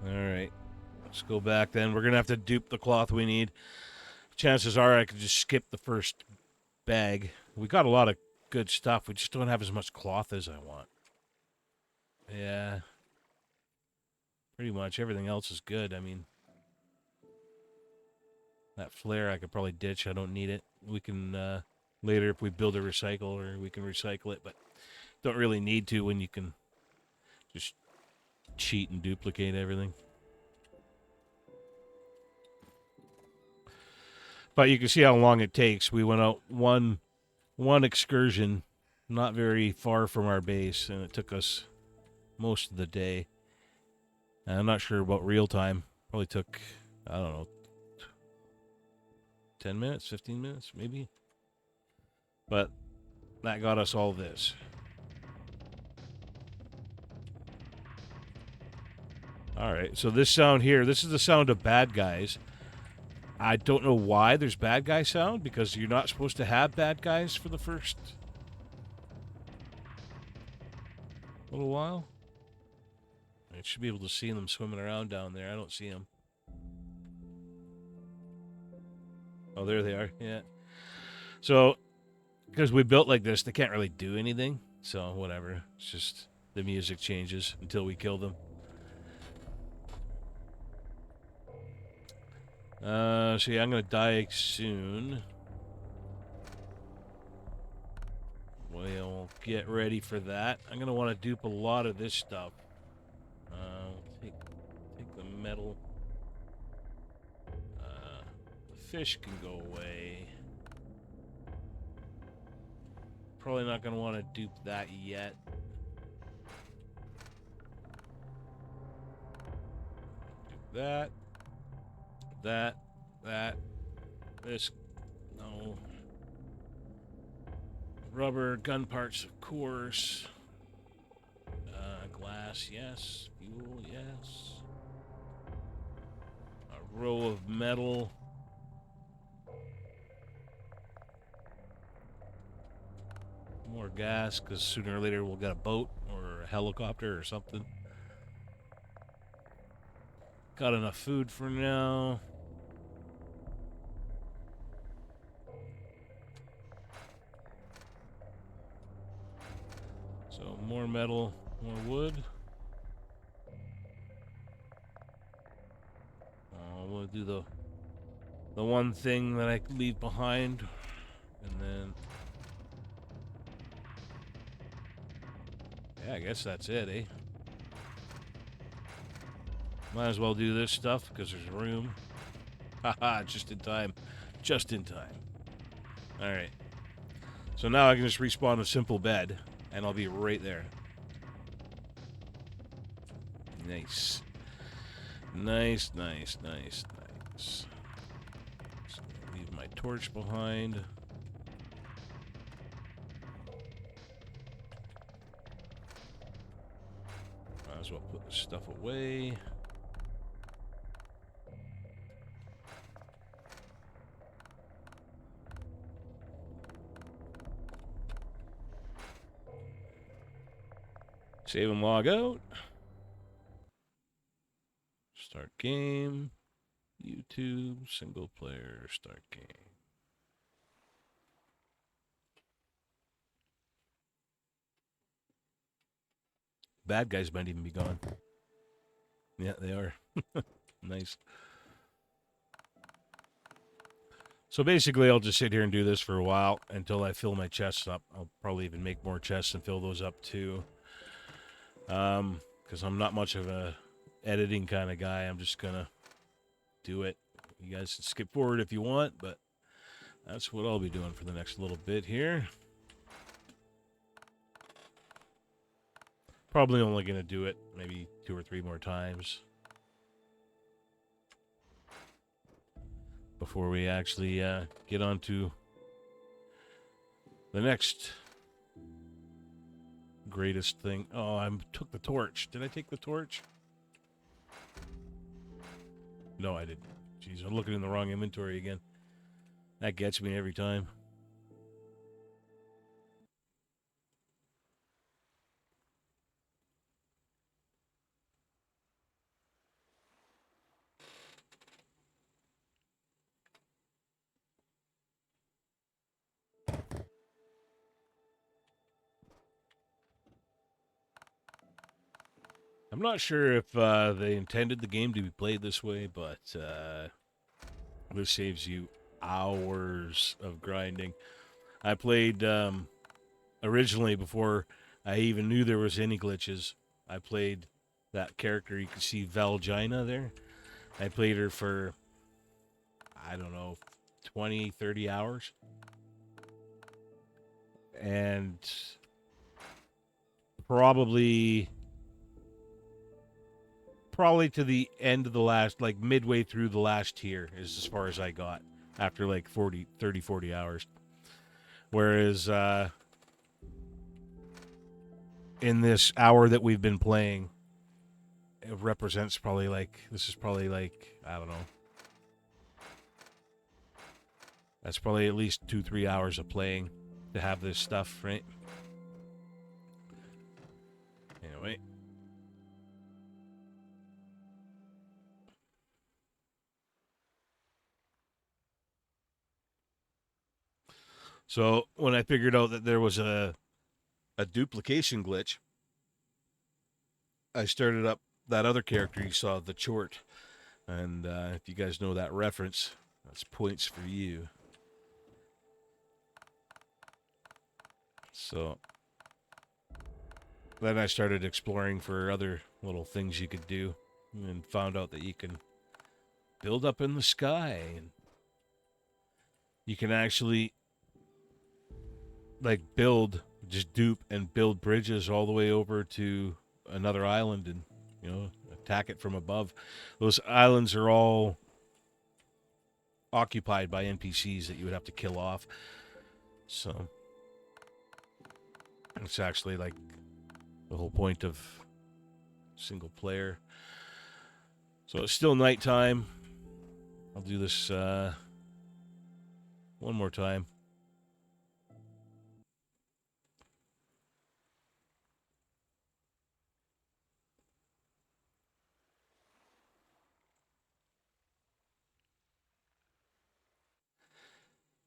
Alright. Let's go back then. We're going to have to dupe the cloth we need. Chances are I could just skip the first bag. We got a lot of good stuff. We just don't have as much cloth as I want. Yeah. Pretty much everything else is good. I mean, that flare I could probably ditch. I don't need it. We can, later if we build a recycle, or we can recycle it, but don't really need to when you can just cheat and duplicate everything. But you can see how long it takes. We went out one excursion, not very far from our base, and it took us most of the day. And I'm not sure about real time. Probably took, I don't know, 10 minutes, 15 minutes, maybe. But that got us all this. Alright, so this sound here, this is the sound of bad guys. I don't know why there's bad guy sound, because you're not supposed to have bad guys for the first little while. I should be able to see them swimming around down there. I don't see them. Oh, there they are. Yeah. So, because we built like this, they can't really do anything. So, whatever. It's just the music changes until we kill them. So yeah, I'm going to die soon. We'll get ready for that. I'm going to want to dupe a lot of this stuff. Take the metal. The fish can go away. Probably not going to want to dupe that yet. Dupe that. That. This. No. Rubber, gun parts, of course. Glass, yes. Fuel, yes. A row of metal. More gas, because sooner or later we'll get a boat or a helicopter or something. Got enough food for now. So more metal, more wood. We'll do the one thing that I leave behind, and then yeah, I guess that's it, eh? Might as well do this stuff because there's room. Haha, just in time. Just in time. Alright. So now I can just respawn a simple bed, and I'll be right there. Nice. Nice. Just leave my torch behind. Might as well put this stuff away. Save and log out. Start game. YouTube, single player, start game. Bad guys might even be gone. Yeah, they are. Nice. So basically, I'll just sit here and do this for a while until I fill my chests up. I'll probably even make more chests and fill those up too. Because I'm not much of a editing kind of guy. I'm just gonna do it. You guys can skip forward if you want, but that's what I'll be doing for the next little bit here. Probably only gonna do it maybe 2 or 3 more times before we actually get on to the next greatest thing. Oh, I took the torch. Did I take the torch? No, I didn't. Jeez, I'm looking in the wrong inventory again. That gets me every time. I'm not sure if they intended the game to be played this way, but this saves you hours of grinding. I played originally before I even knew there was any glitches. I played that character. You can see Valgina there. I played her for, I don't know, 20, 30 hours. And probably to the end of the last, like midway through the last tier is as far as I got after like 40 hours. Whereas in this hour that we've been playing, it represents probably like, this is probably like, I don't know. That's probably at least 2-3 hours of playing to have this stuff, right? Anyway. So when I figured out that there was a duplication glitch, I started up that other character you saw, the Chort. And if you guys know that reference, that's points for you. So then I started exploring for other little things you could do and found out that you can build up in the sky. And you can actually like just dupe and build bridges all the way over to another island and, you know, attack it from above. Those islands are all occupied by NPCs that you would have to kill off. So it's actually like the whole point of single player. So it's still nighttime. I'll do this one more time.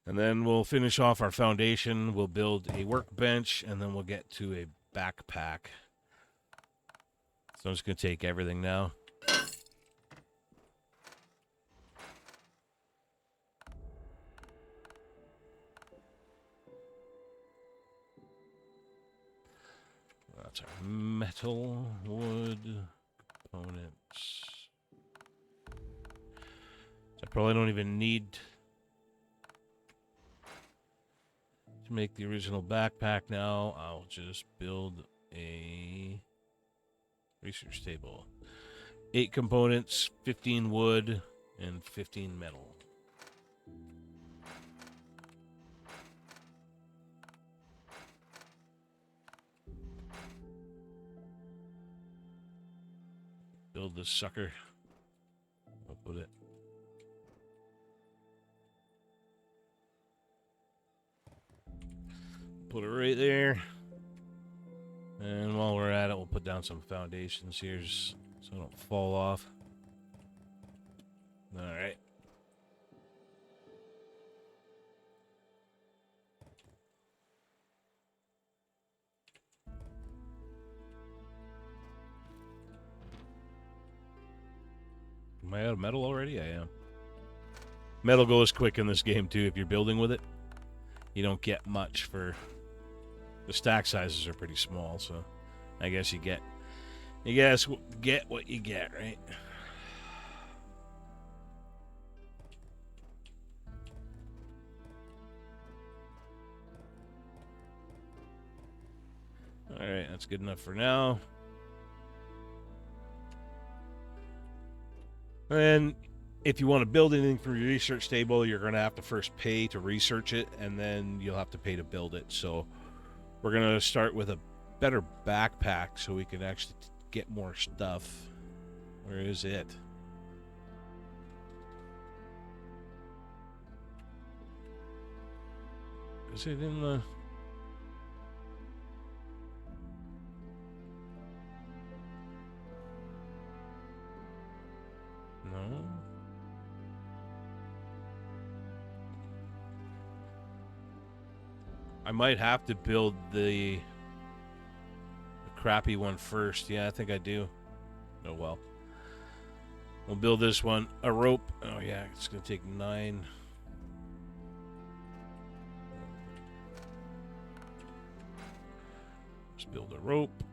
And then we'll finish off our foundation. We'll build a workbench, and then we'll get to a backpack. So I'm just going to take everything now. That's our metal, wood, components. So I probably don't even need to make the original backpack now. I'll just build a research table. 8 components, 15 wood, and 15 metal. Build this sucker. I'll put it. Put it right there. And while we're at it, we'll put down some foundations here so I don't fall off. Alright. Am I out of metal already? I am. Metal goes quick in this game too if you're building with it. You don't get much for... The stack sizes are pretty small, so I guess you get what you get, right? Alright, that's good enough for now. And if you want to build anything for your research table, you're going to have to first pay to research it, and then you'll have to pay to build it. So we're going to start with a better backpack so we can actually get more stuff. Where is it? Is it in the... No. I might have to build the crappy one first. Yeah, I think I do. Oh well. We'll build this one. A rope. Oh yeah, it's gonna take 9. Let's build a rope.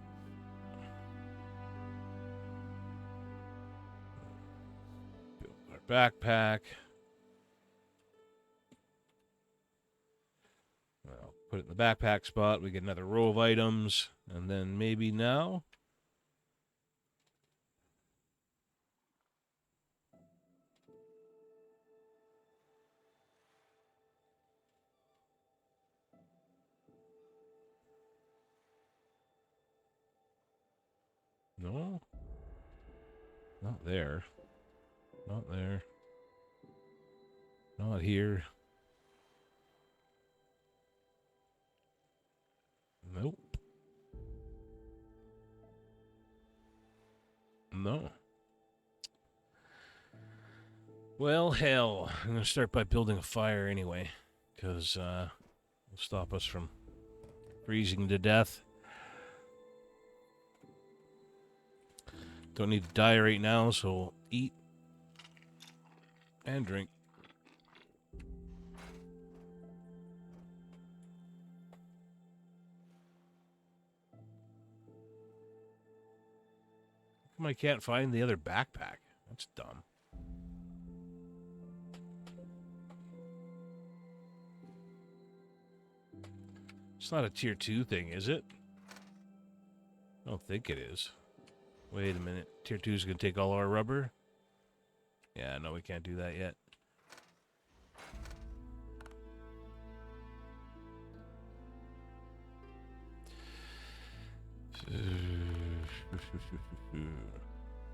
Build our backpack. Well, put it in the backpack spot. We get another row of items. And then maybe now... No? Not there. Not there. Not here. Nope. No. Well, hell. I'm going to start by building a fire anyway. Because it'll stop us from freezing to death. Don't need to die right now, so we'll eat and drink. How come I can't find the other backpack? That's dumb. It's not a tier 2 thing, is it? I don't think it is. Wait a minute. Tier 2 is going to take all our rubber? Yeah, no, we can't do that yet.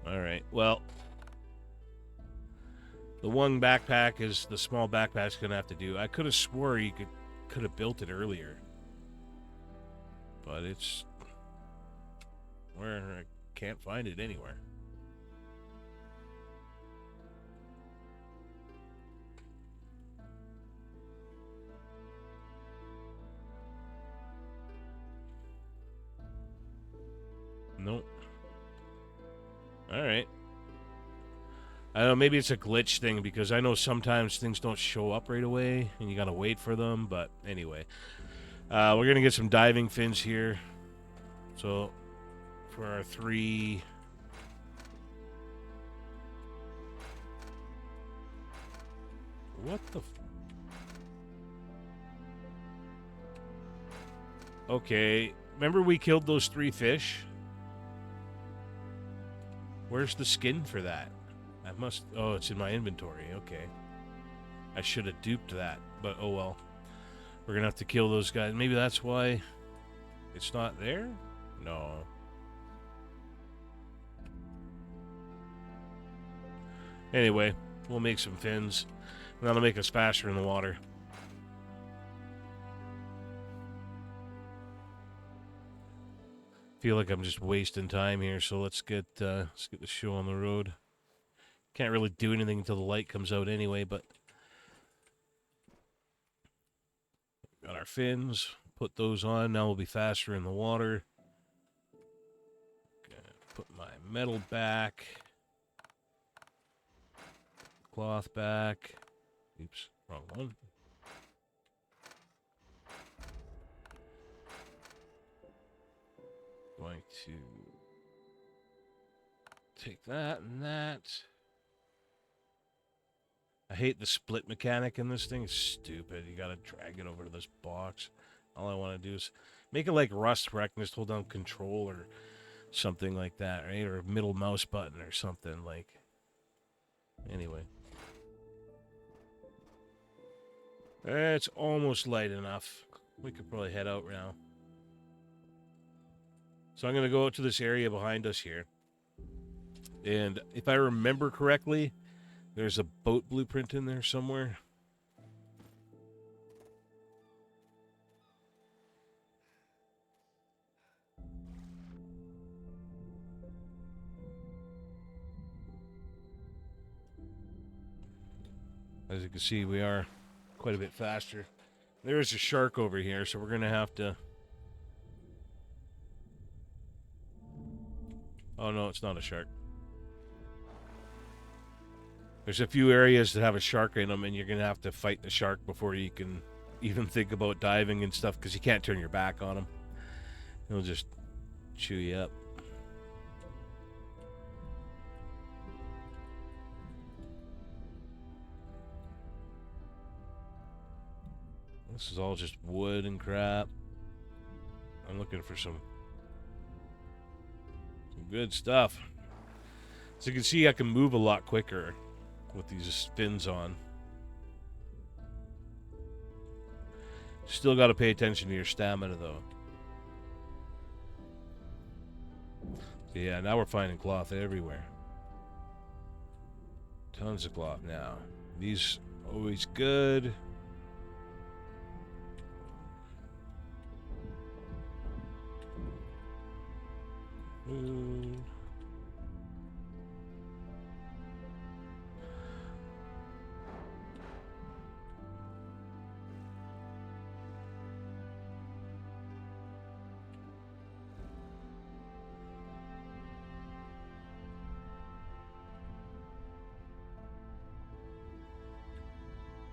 Alright, well. The one backpack is the small backpack's going to have to do. I could have swore you could have built it earlier. But it's... where I can't find it anywhere. Nope. Alright. I don't know, maybe it's a glitch thing, because I know sometimes things don't show up right away, and you gotta wait for them, but anyway. We're gonna get some diving fins here. So, for our 3... What the... Okay, remember we killed those 3 fish? Where's the skin for that? I must... Oh, it's in my inventory. Okay. I should have duped that, but oh well. We're gonna have to kill those guys. Maybe that's why it's not there? No. Anyway, we'll make some fins. And that'll make us faster in the water. Feel like I'm just wasting time here, so let's get the show on the road. Can't really do anything until the light comes out anyway, but got our fins. Put those on. Now we'll be faster in the water. Put my metal back. Cloth back. Oops, wrong one. Going to take that and that. I hate the split mechanic in this thing. It's stupid. You gotta drag it over to this box. All I want to do is make it like Rust, where I can just hold down control or something like that, right? Or a middle mouse button or something like. Anyway. It's almost light enough. We could probably head out now. So I'm going to go out to this area behind us here. And if I remember correctly, there's a boat blueprint in there somewhere. As you can see, we are quite a bit faster. There is a shark over here, so we're going to have to... Oh, no, it's not a shark. There's a few areas that have a shark in them, and you're going to have to fight the shark before you can even think about diving and stuff, because you can't turn your back on him. He'll just chew you up. This is all just wood and crap. I'm looking for some good stuff. So you can see I can move a lot quicker with these fins on. Still got to pay attention to your stamina, though. So yeah, now we're finding cloth everywhere. Tons of cloth now. These always good. Food.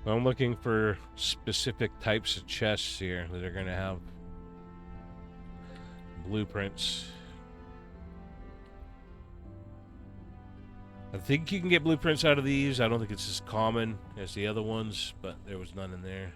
I'm looking for specific types of chests here that are going to have blueprints. I think you can get blueprints out of these. I don't think it's as common as the other ones, but there was none in there.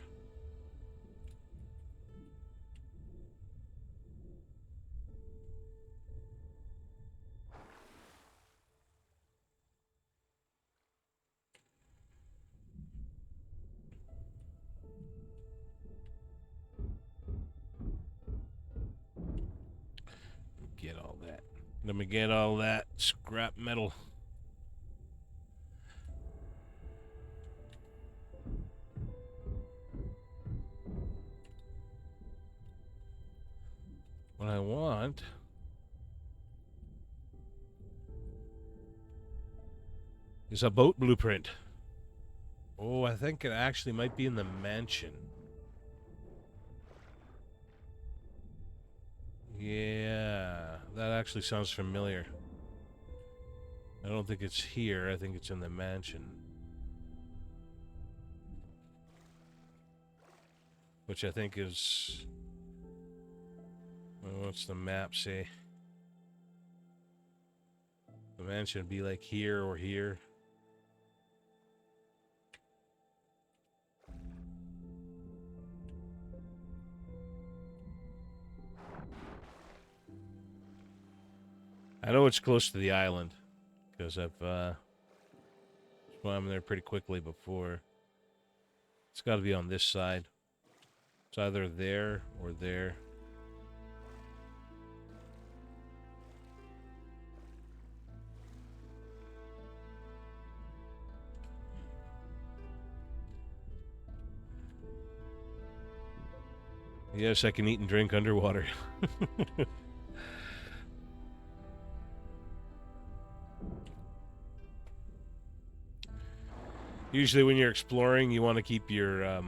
Get all that. Let me get all that scrap metal. What I want is a boat blueprint. Oh, I think it actually might be in the mansion. Yeah, that actually sounds familiar. I don't think it's here. I think it's in the mansion. Which I think is... Well, what's the map say? The mansion would be like here or here. I know it's close to the island because I've swam there pretty quickly before. It's got to be on this side. It's either there or there. Yes, I can eat and drink underwater. Usually when you're exploring, you want to keep your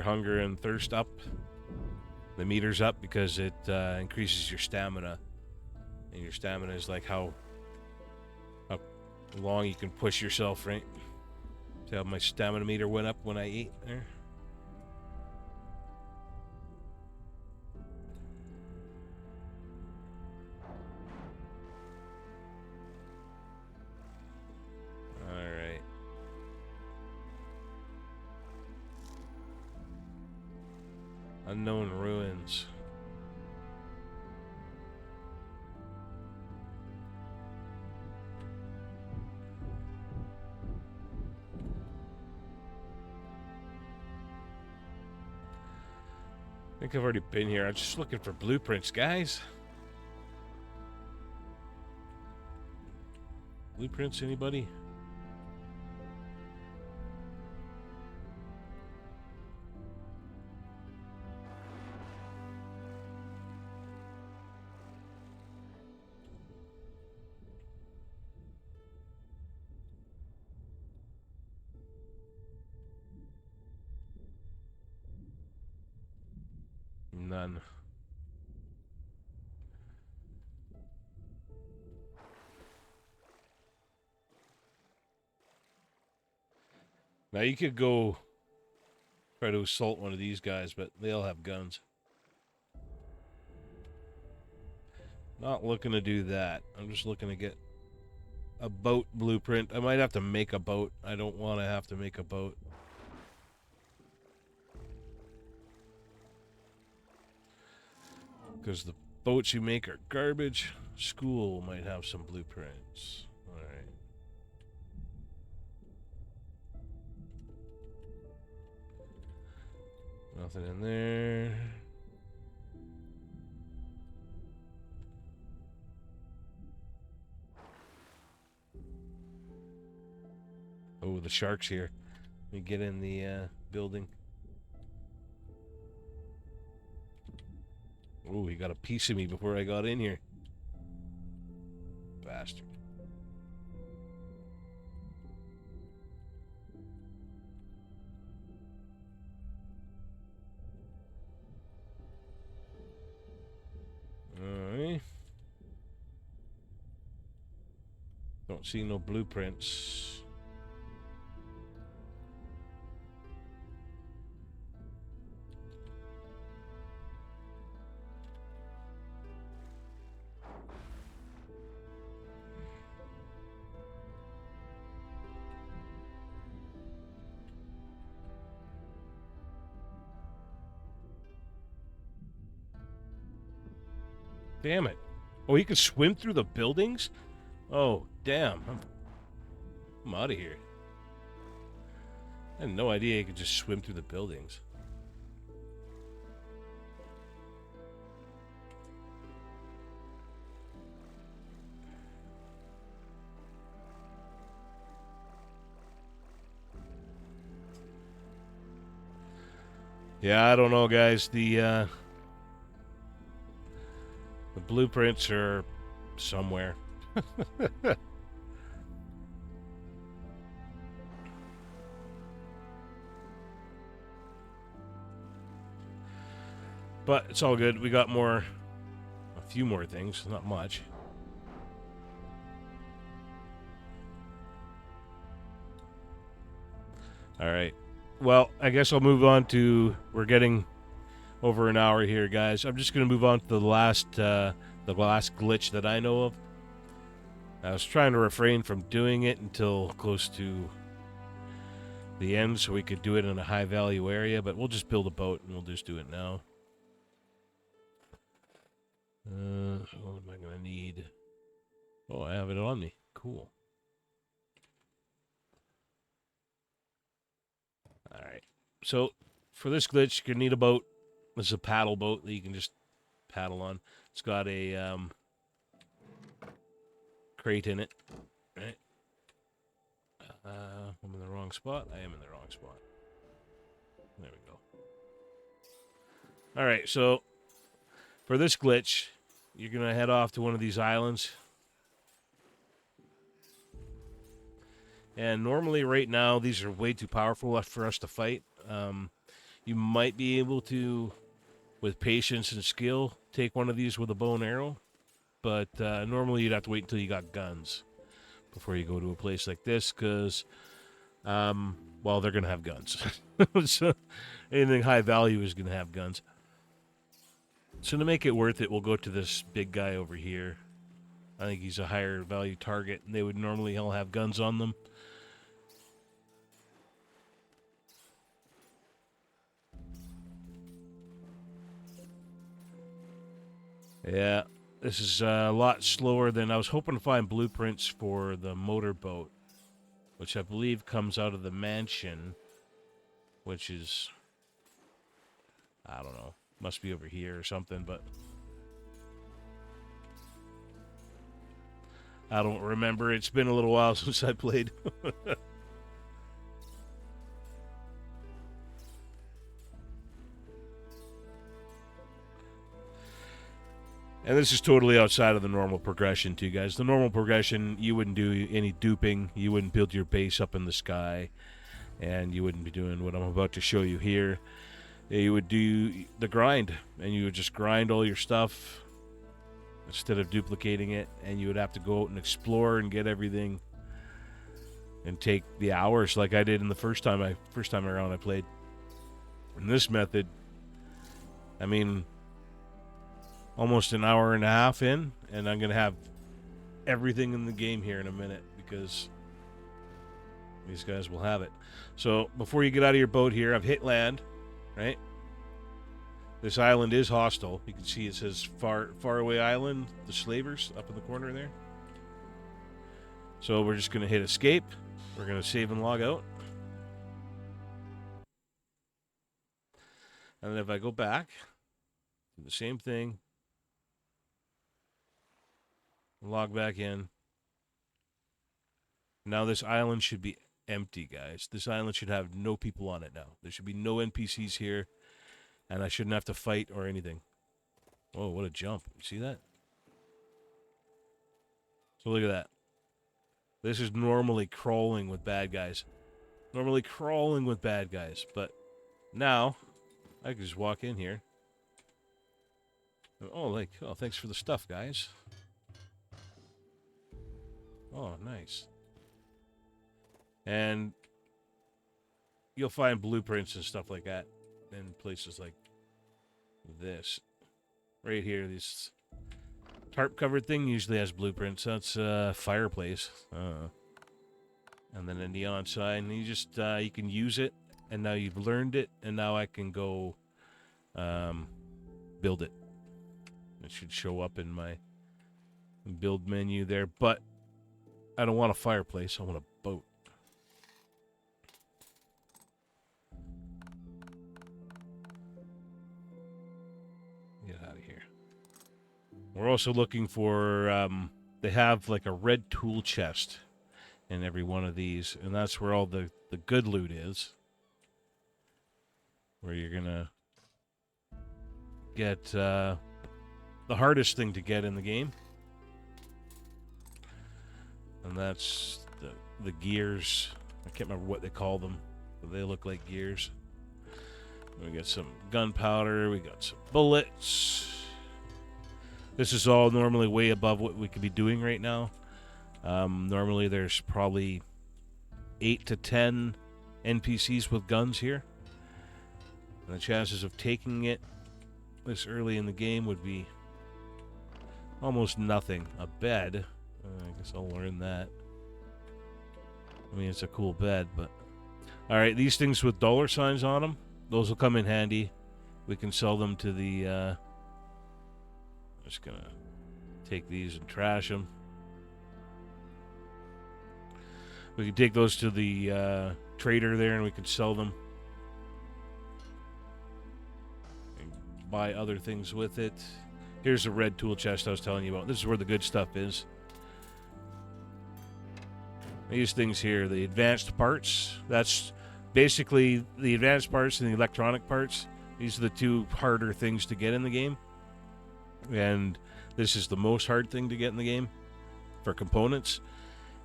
hunger and thirst up, the meters up, because it increases your stamina. And your stamina is like how long you can push yourself, right? See how my stamina meter went up when I ate there? Alright. Unknown ruins. I think I've already been here. I'm just looking for blueprints, guys. Blueprints, anybody? None. Now you could go try to assault one of these guys, but they all have guns. Not looking to do that. I'm just looking to get a boat blueprint. I might have to make a boat. I don't want to have to make a boat. Because the boats you make are garbage. School might have some blueprints. Alright. Nothing in there. Oh, the shark's here. Let me get in the building. Oh, he got a piece of me before I got in here. Bastard. Alright. Don't see no blueprints. Damn it. Oh, he can swim through the buildings? Oh, damn. I'm out of here. I had no idea he could just swim through the buildings. Yeah, I don't know, guys. The blueprints are somewhere. But it's all good. We got a few more things, not much. All right. Well, I guess I'll move on to, we're getting over an hour here, guys. I'm just going to move on to the last glitch that I know of. I was trying to refrain from doing it until close to the end so we could do it in a high value area, but we'll just build a boat and we'll just do it now. What am I going to need? Oh, I have it on me. Cool. Alright. So, for this glitch, you're going to need a boat. This is a paddle boat that you can just paddle on. It's got a crate in it. Right? I'm in the wrong spot. I am in the wrong spot. There we go. Alright, so for this glitch, you're going to head off to one of these islands. And normally right now, these are way too powerful for us to fight. You might be able to, with patience and skill, take one of these with a bow and arrow. But normally you'd have to wait until you got guns before you go to a place like this, because, well, they're going to have guns. So anything high value is going to have guns. So to make it worth it, we'll go to this big guy over here. I think he's a higher value target, and they would normally all have guns on them. Yeah, this is a lot slower than I was hoping to find blueprints for the motorboat, which I believe comes out of the mansion, which is, I don't know, Must be over here or something, but I don't remember. It's been a little while since I played. And this is totally outside of the normal progression, too, guys. The normal progression, you wouldn't do any duping. You wouldn't build your base up in the sky. And you wouldn't be doing what I'm about to show you here. You would do the grind. And you would just grind all your stuff instead of duplicating it. And you would have to go out and explore and get everything. And take the hours like I did in the first time around I played. In this method, I mean, almost an hour and a half in, and I'm going to have everything in the game here in a minute because these guys will have it. So before you get out of your boat here, I've hit land, right? This island is hostile. You can see it says far away island, the slavers up in the corner there. So we're just going to hit escape. We're going to save and log out. And then if I go back, do the same thing. Log back in. Now this island should be empty, guys. This island should have no people on it now. There should be no NPCs here, and I shouldn't have to fight or anything. Oh, what a jump. You see that? So look at that. This is normally crawling with bad guys. Normally crawling with bad guys, but now I can just walk in here. Oh, thanks for the stuff, guys. Oh, nice. And you'll find blueprints and stuff like that in places like this. Right here, this tarp-covered thing usually has blueprints. That's a fireplace. And then a neon sign. And you just, you can use it, and now you've learned it, and now I can go build it. It should show up in my build menu there, but I don't want a fireplace. I want a boat. Get out of here. We're also looking for, they have like a red tool chest in every one of these, and that's where all the good loot is. Where you're going to get the hardest thing to get in the game. And that's the gears. I can't remember what they call them, but they look like gears. We got some gunpowder. We got some bullets. This is all normally way above what we could be doing right now. Normally there's probably 8 to 10 NPCs with guns here. And the chances of taking it this early in the game would be almost nothing. A bed. I guess I'll learn that. I mean, it's a cool bed, but... Alright, these things with dollar signs on them, those will come in handy. We can sell them to the... I'm just gonna take these and trash them. We can take those to the trader there and we can sell them. And buy other things with it. Here's the red tool chest I was telling you about. This is where the good stuff is. These things here, the advanced parts, that's basically the advanced parts and the electronic parts. These are the two harder things to get in the game. And this is the most hard thing to get in the game for components.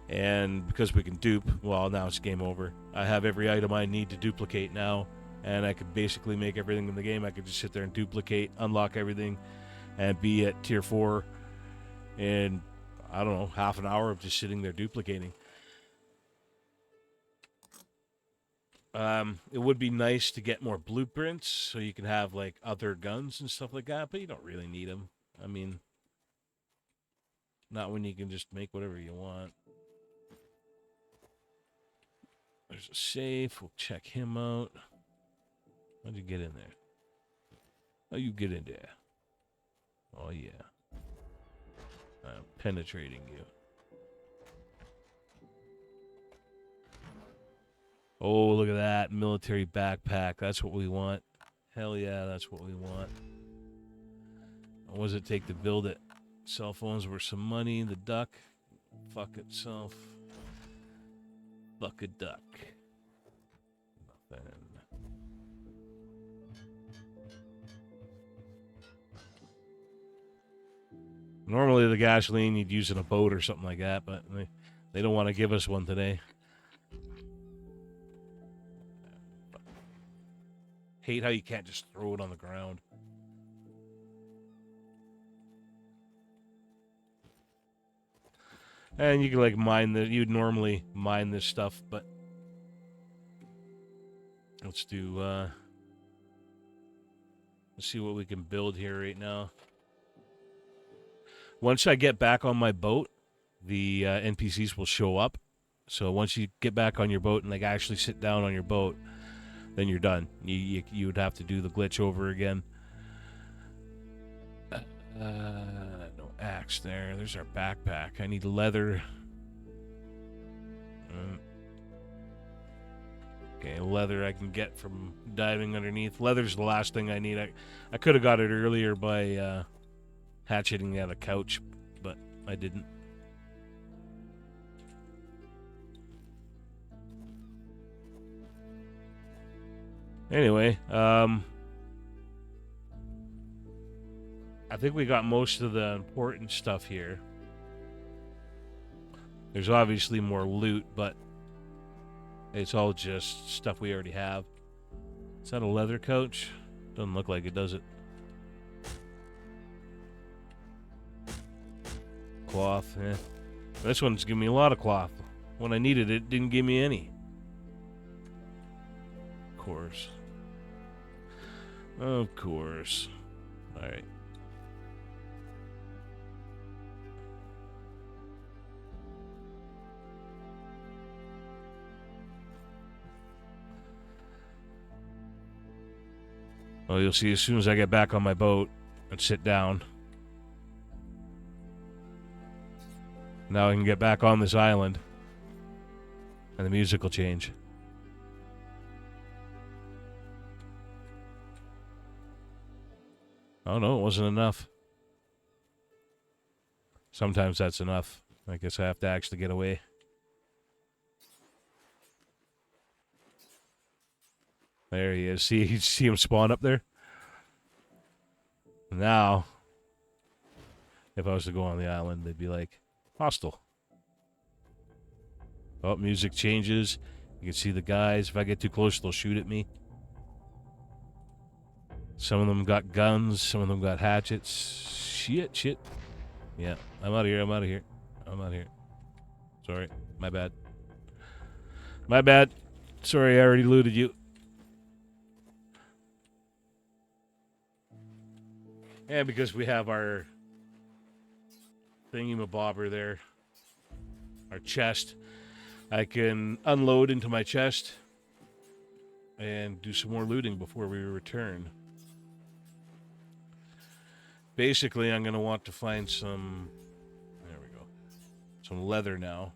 And because we can dupe, well, now it's game over. I have every item I need to duplicate now. And I could basically make everything in the game. I could just sit there and duplicate, unlock everything, and be at tier 4 in, I don't know, half an hour of just sitting there duplicating. It would be nice to get more blueprints so you can have like other guns and stuff like that, but you don't really need them. I mean, not when you can just make whatever you want. There's a safe. We'll check him out. How'd you get in there? How you get in there? Oh, yeah. I'm penetrating you. Oh, look at that. Military backpack. That's what we want. Hell yeah, that's what we want. What does it take to build it? Cell phones were some money. The duck. Fuck itself. Fuck a duck. Nothing. Normally the gasoline you'd use in a boat or something like that, but they don't want to give us one today. Hate how you can't just throw it on the ground. And you can like mine the. You'd normally mine this stuff, but let's do. Let's see what we can build here right now. Once I get back on my boat, the NPCs will show up. So once you get back on your boat and like actually sit down on your boat, then you're done. You would have to do the glitch over again. No axe there. There's our backpack. I need leather. Okay, leather I can get from diving underneath. Leather's the last thing I need. I could have got it earlier by hatcheting out a couch, but I didn't. Anyway, I think we got most of the important stuff here. There's obviously more loot, but it's all just stuff we already have. Is that a leather couch? Doesn't look like it, does it? Cloth, eh. This one's giving me a lot of cloth. When I needed it, it didn't give me any. Of course. Of course. Alright. Well, you'll see as soon as I get back on my boat and sit down. Now I can get back on this island. And the music will change. Oh no, it wasn't enough. Sometimes that's enough. I guess I have to actually get away. There he is. See him spawn up there? Now, if I was to go on the island, they'd be like, hostile. Oh, music changes. You can see the guys. If I get too close, they'll shoot at me. Some of them got guns. Some of them got hatchets. Shit. Yeah, I'm out of here. Sorry, my bad. Sorry, I already looted you. And because we have our thingy-mabobber there, our chest, I can unload into my chest and do some more looting before we return. Basically, I'm going to want to find some, there we go, some leather now.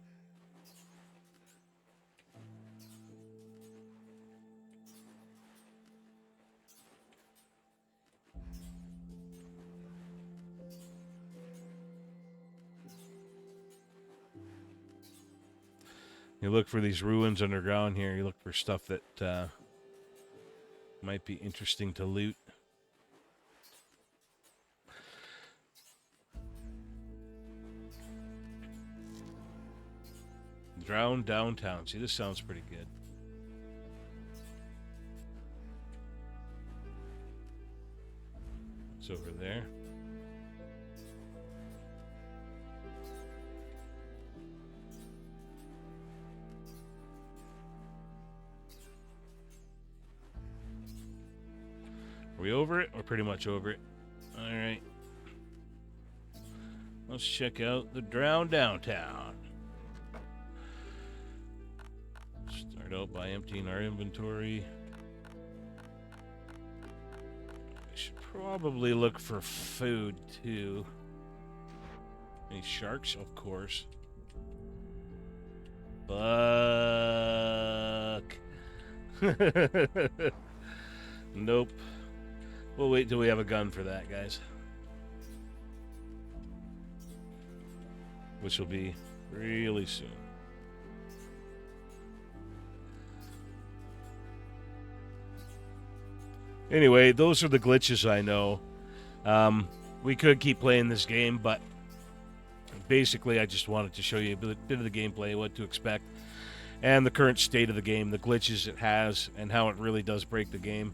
You look for these ruins underground here. You look for stuff that might be interesting to loot. Drown downtown. See, this sounds pretty good. It's over there. Are we over it? We're pretty much over it. Alright. Let's check out the Drown Downtown. Start out by emptying our inventory. We should probably look for food, too. Any sharks? Of course. Fuck. Nope. We'll wait till we have a gun for that, guys. Which will be really soon. Anyway, those are the glitches I know. We could keep playing this game, but basically I just wanted to show you a bit of the gameplay, what to expect, and the current state of the game, the glitches it has, and how it really does break the game.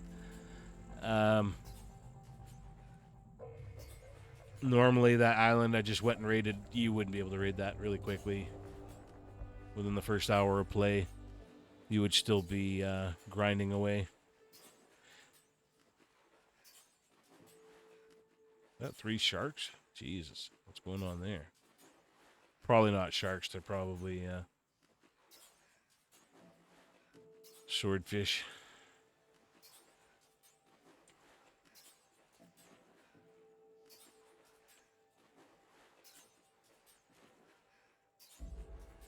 Normally that island I just went and raided, you wouldn't be able to raid that really quickly. Within the first hour of play, you would still be grinding away. Is that 3 sharks? Jesus, what's going on there? Probably not sharks, they're probably swordfish.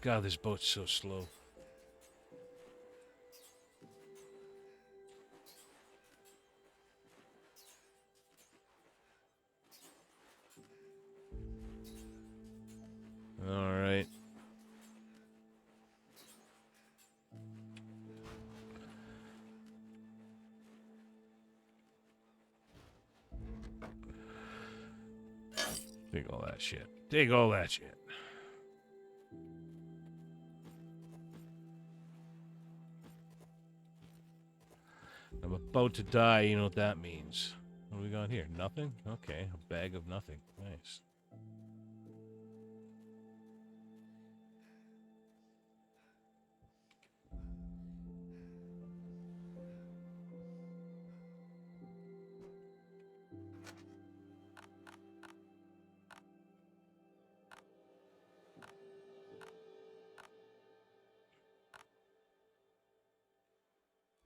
God, this boat's so slow. All right. Take all that shit. Take all that shit. I'm about to die, you know what that means. What do we got here? Nothing? Okay, a bag of nothing. Nice.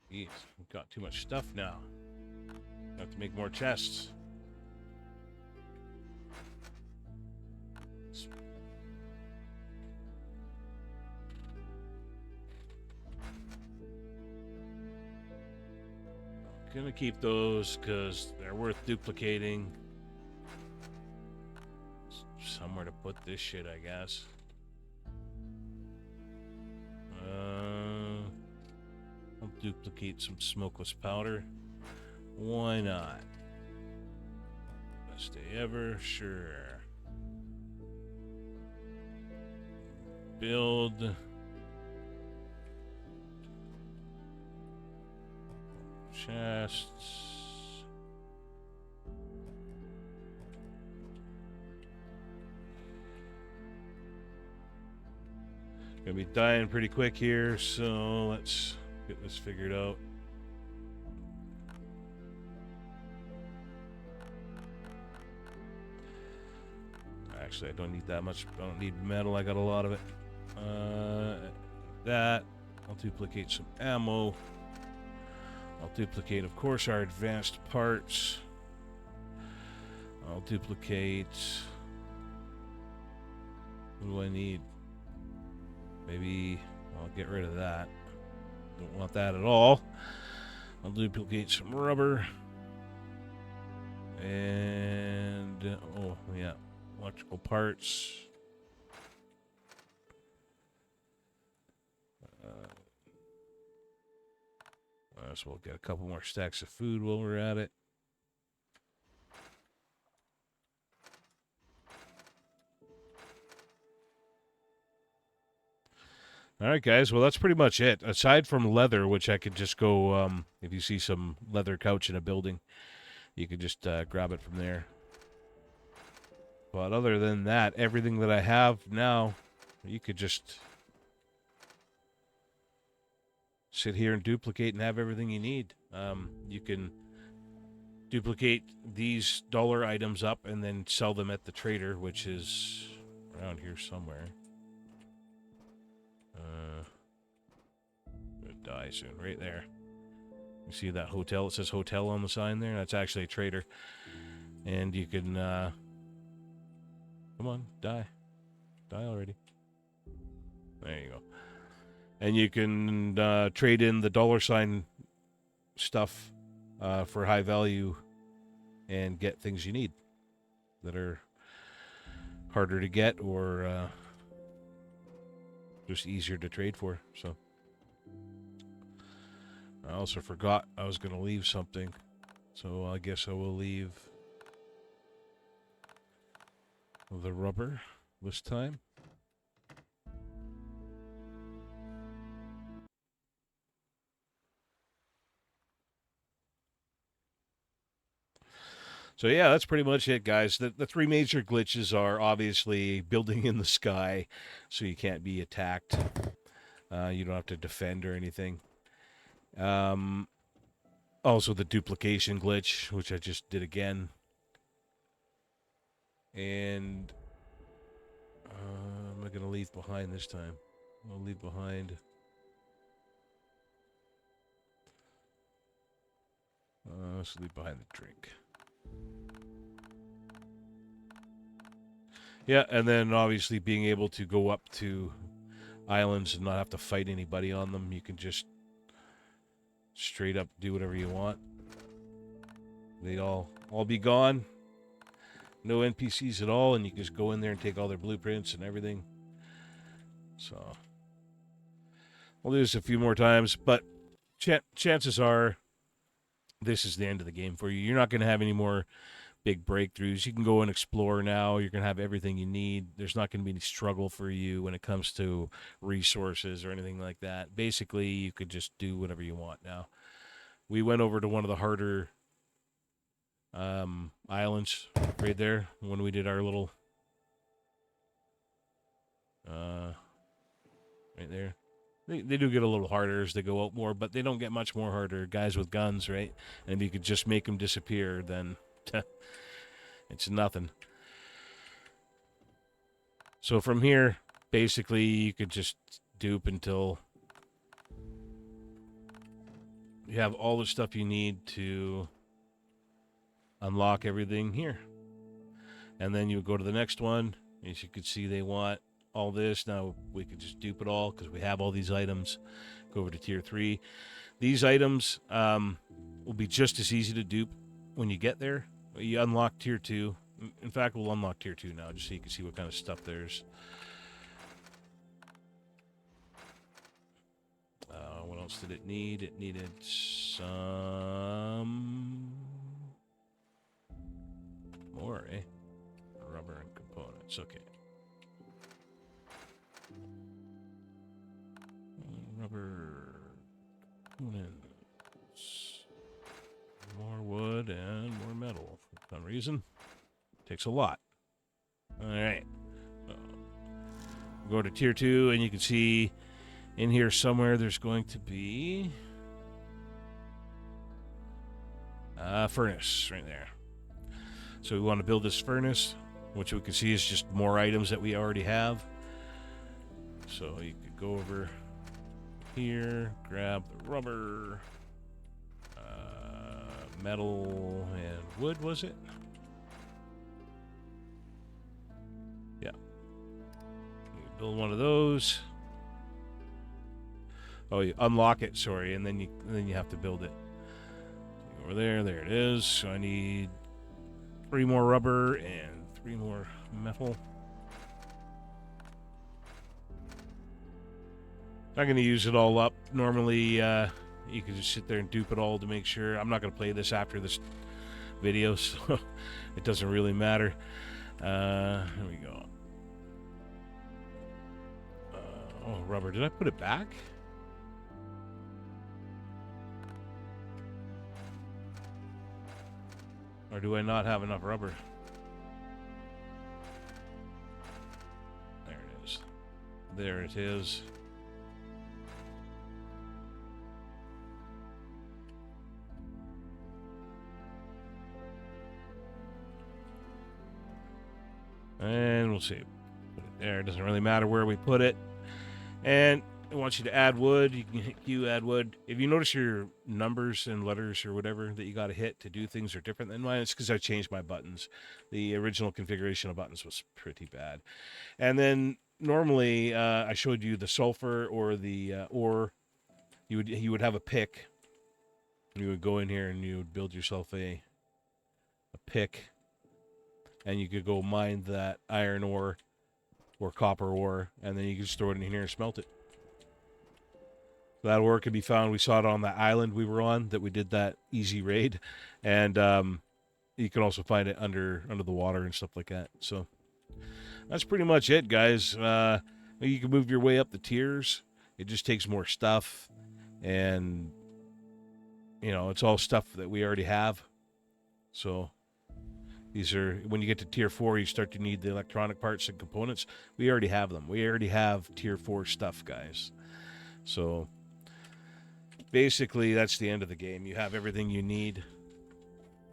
Jeez, we've got too much stuff now. I have to make more chests. Gonna keep those because they're worth duplicating. Somewhere to put this shit, I guess. I'll duplicate some smokeless powder. Why not? Best day ever, sure. Build. Chests. Gonna be dying pretty quick here, so let's get this figured out. Actually, I don't need that much. I don't need metal. I got a lot of it. That. I'll duplicate some ammo. I'll duplicate, of course, our advanced parts. I'll duplicate... What do I need? Maybe I'll get rid of that. Don't want that at all. I'll duplicate some rubber. And... oh, yeah. Electrical parts. So we'll get a couple more stacks of food while we're at it. All right, guys. Well, that's pretty much it. Aside from leather, which I could just go, if you see some leather couch in a building, you could just grab it from there. But other than that, everything that I have now, you could just sit here and duplicate and have everything you need. You can duplicate these dollar items up and then sell them at the trader, which is around here somewhere. Gonna die soon, right there. You see that hotel? It says hotel on the sign there. That's actually a trader, and you can come on, die already. There you go. And you can trade in the dollar sign stuff for high value and get things you need that are harder to get or just easier to trade for. So I also forgot I was going to leave something, so I guess I will leave the rubber this time. So yeah, that's pretty much it, guys. The three major glitches are obviously building in the sky, so you can't be attacked. You don't have to defend or anything. Also the duplication glitch, which I just did again. And am I going to leave behind this time? I'll leave behind. Let's leave behind the drink. Yeah, and then obviously being able to go up to islands and not have to fight anybody on them. You can just straight up do whatever you want. They'd all be gone. No NPCs at all, and you can just go in there and take all their blueprints and everything. So we'll do this a few more times, but chances are this is the end of the game for you. You're not going to have any more big breakthroughs. You can go and explore now. You're going to have everything you need. There's not going to be any struggle for you when it comes to resources or anything like that. Basically, you could just do whatever you want now. We went over to one of the harder islands right there when we did our little right there. They do get a little harder as they go out more, but they don't get much more harder. Guys with guns, right? And if you could just make them disappear, then it's nothing. So from here, basically, you could just dupe until you have all the stuff you need to unlock everything here. And then you would go to the next one. As you can see, they want all this. Now we could just dupe it all because we have all these items. Go over to tier 3. These items will be just as easy to dupe when you get there. You unlock tier 2. In fact, we'll unlock tier 2 now just so you can see what kind of stuff there's. What else did it need? It needed some more, eh? Rubber and components. Okay. Rubber components. More wood and more metal for some reason. Takes a lot. All right. Go to tier 2 and you can see in here somewhere there's going to be a furnace right there. So we want to build this furnace, which we can see is just more items that we already have. So you could go over here, grab the rubber, metal, and wood, was it? Yeah. You build one of those. Oh, you unlock it, sorry, and then you have to build it. Over there it is. So I need 3 more rubber and 3 more metal. Not going to use it all up. Normally, you can just sit there and dupe it all to make sure. I'm not going to play this after this video, so it doesn't really matter. Here we go. Oh, rubber. Did I put it back? Or do I not have enough rubber? There it is. There it is. And we'll see. Put it there. It doesn't really matter where we put it. And it wants you to add wood. You can hit Q, add wood. If you notice your numbers and letters or whatever that you got to hit to do things are different than mine, it's because I changed my buttons. The original configuration of buttons was pretty bad. And then normally I showed you the sulfur or the ore. You would have a pick. You would go in here and you would build yourself a a pick, and you could go mine that iron ore or copper ore, and then you can just throw it in here and smelt it. That ore can be found. We saw it on that island we were on that we did that easy raid, and you can also find it under the water and stuff like that. So that's pretty much it, guys. You can move your way up the tiers. It just takes more stuff, and it's all stuff that we already have. So these are, when you get to tier 4, you start to need the electronic parts and components. We already have them. We already have tier 4 stuff, guys. So basically, that's the end of the game. You have everything you need.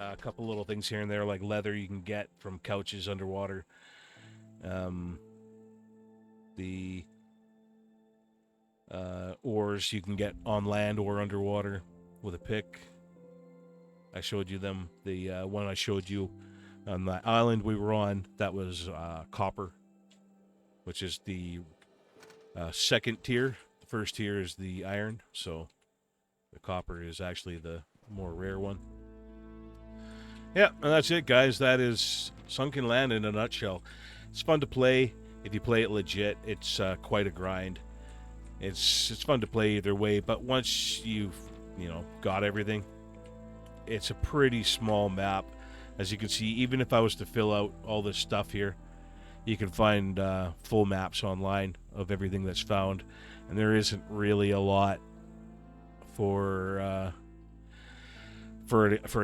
A couple little things here and there, like leather you can get from couches underwater. The ores you can get on land or underwater with a pick. I showed you them. The one I showed you on the island we were on, that was copper, which is the second tier. The first tier is the iron, so the copper is actually the more rare one. Yeah, and that's it, guys. That is Sunkenland in a nutshell. It's fun to play. If you play it legit, it's quite a grind. It's fun to play either way, but once you've got everything, it's a pretty small map. As you can see, even if I was to fill out all this stuff here, you can find full maps online of everything that's found, and there isn't really a lot for a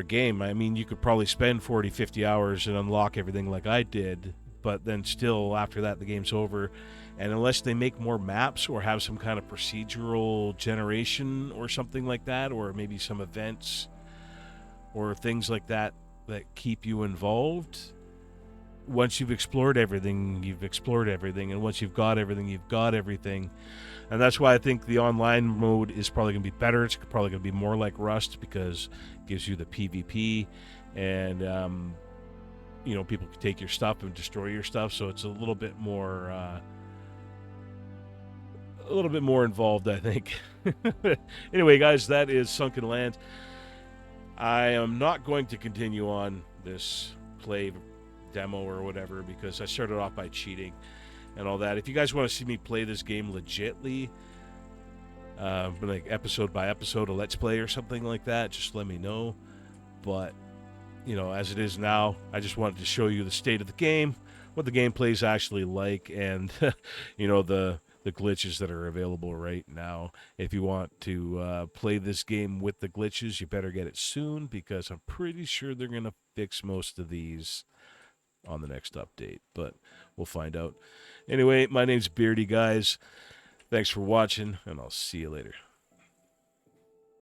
game. I mean, you could probably spend 40-50 hours and unlock everything like I did, but then still after that the game's over. And unless they make more maps or have some kind of procedural generation or something like that, or maybe some events or things like that that keep you involved, once you've explored everything, you've explored everything, and once you've got everything, you've got everything. And that's why I think the online mode is probably going to be better. It's probably going to be more like Rust, because it gives you the PvP, and people can take your stuff and destroy your stuff, so it's a little bit more involved, I think. Anyway, guys, that is Sunkenland. I am not going to continue on this play demo or whatever, because I started off by cheating and all that. If you guys want to see me play this game legitly, like episode by episode, a let's play or something like that, just let me know. But as it is now, I just wanted to show you the state of the game, what the gameplay is actually like, and the glitches that are available right now. If you want to play this game with the glitches, you better get it soon, because I'm pretty sure they're going to fix most of these on the next update, but we'll find out. Anyway, my name's Beardy, guys. Thanks for watching, and I'll see you later.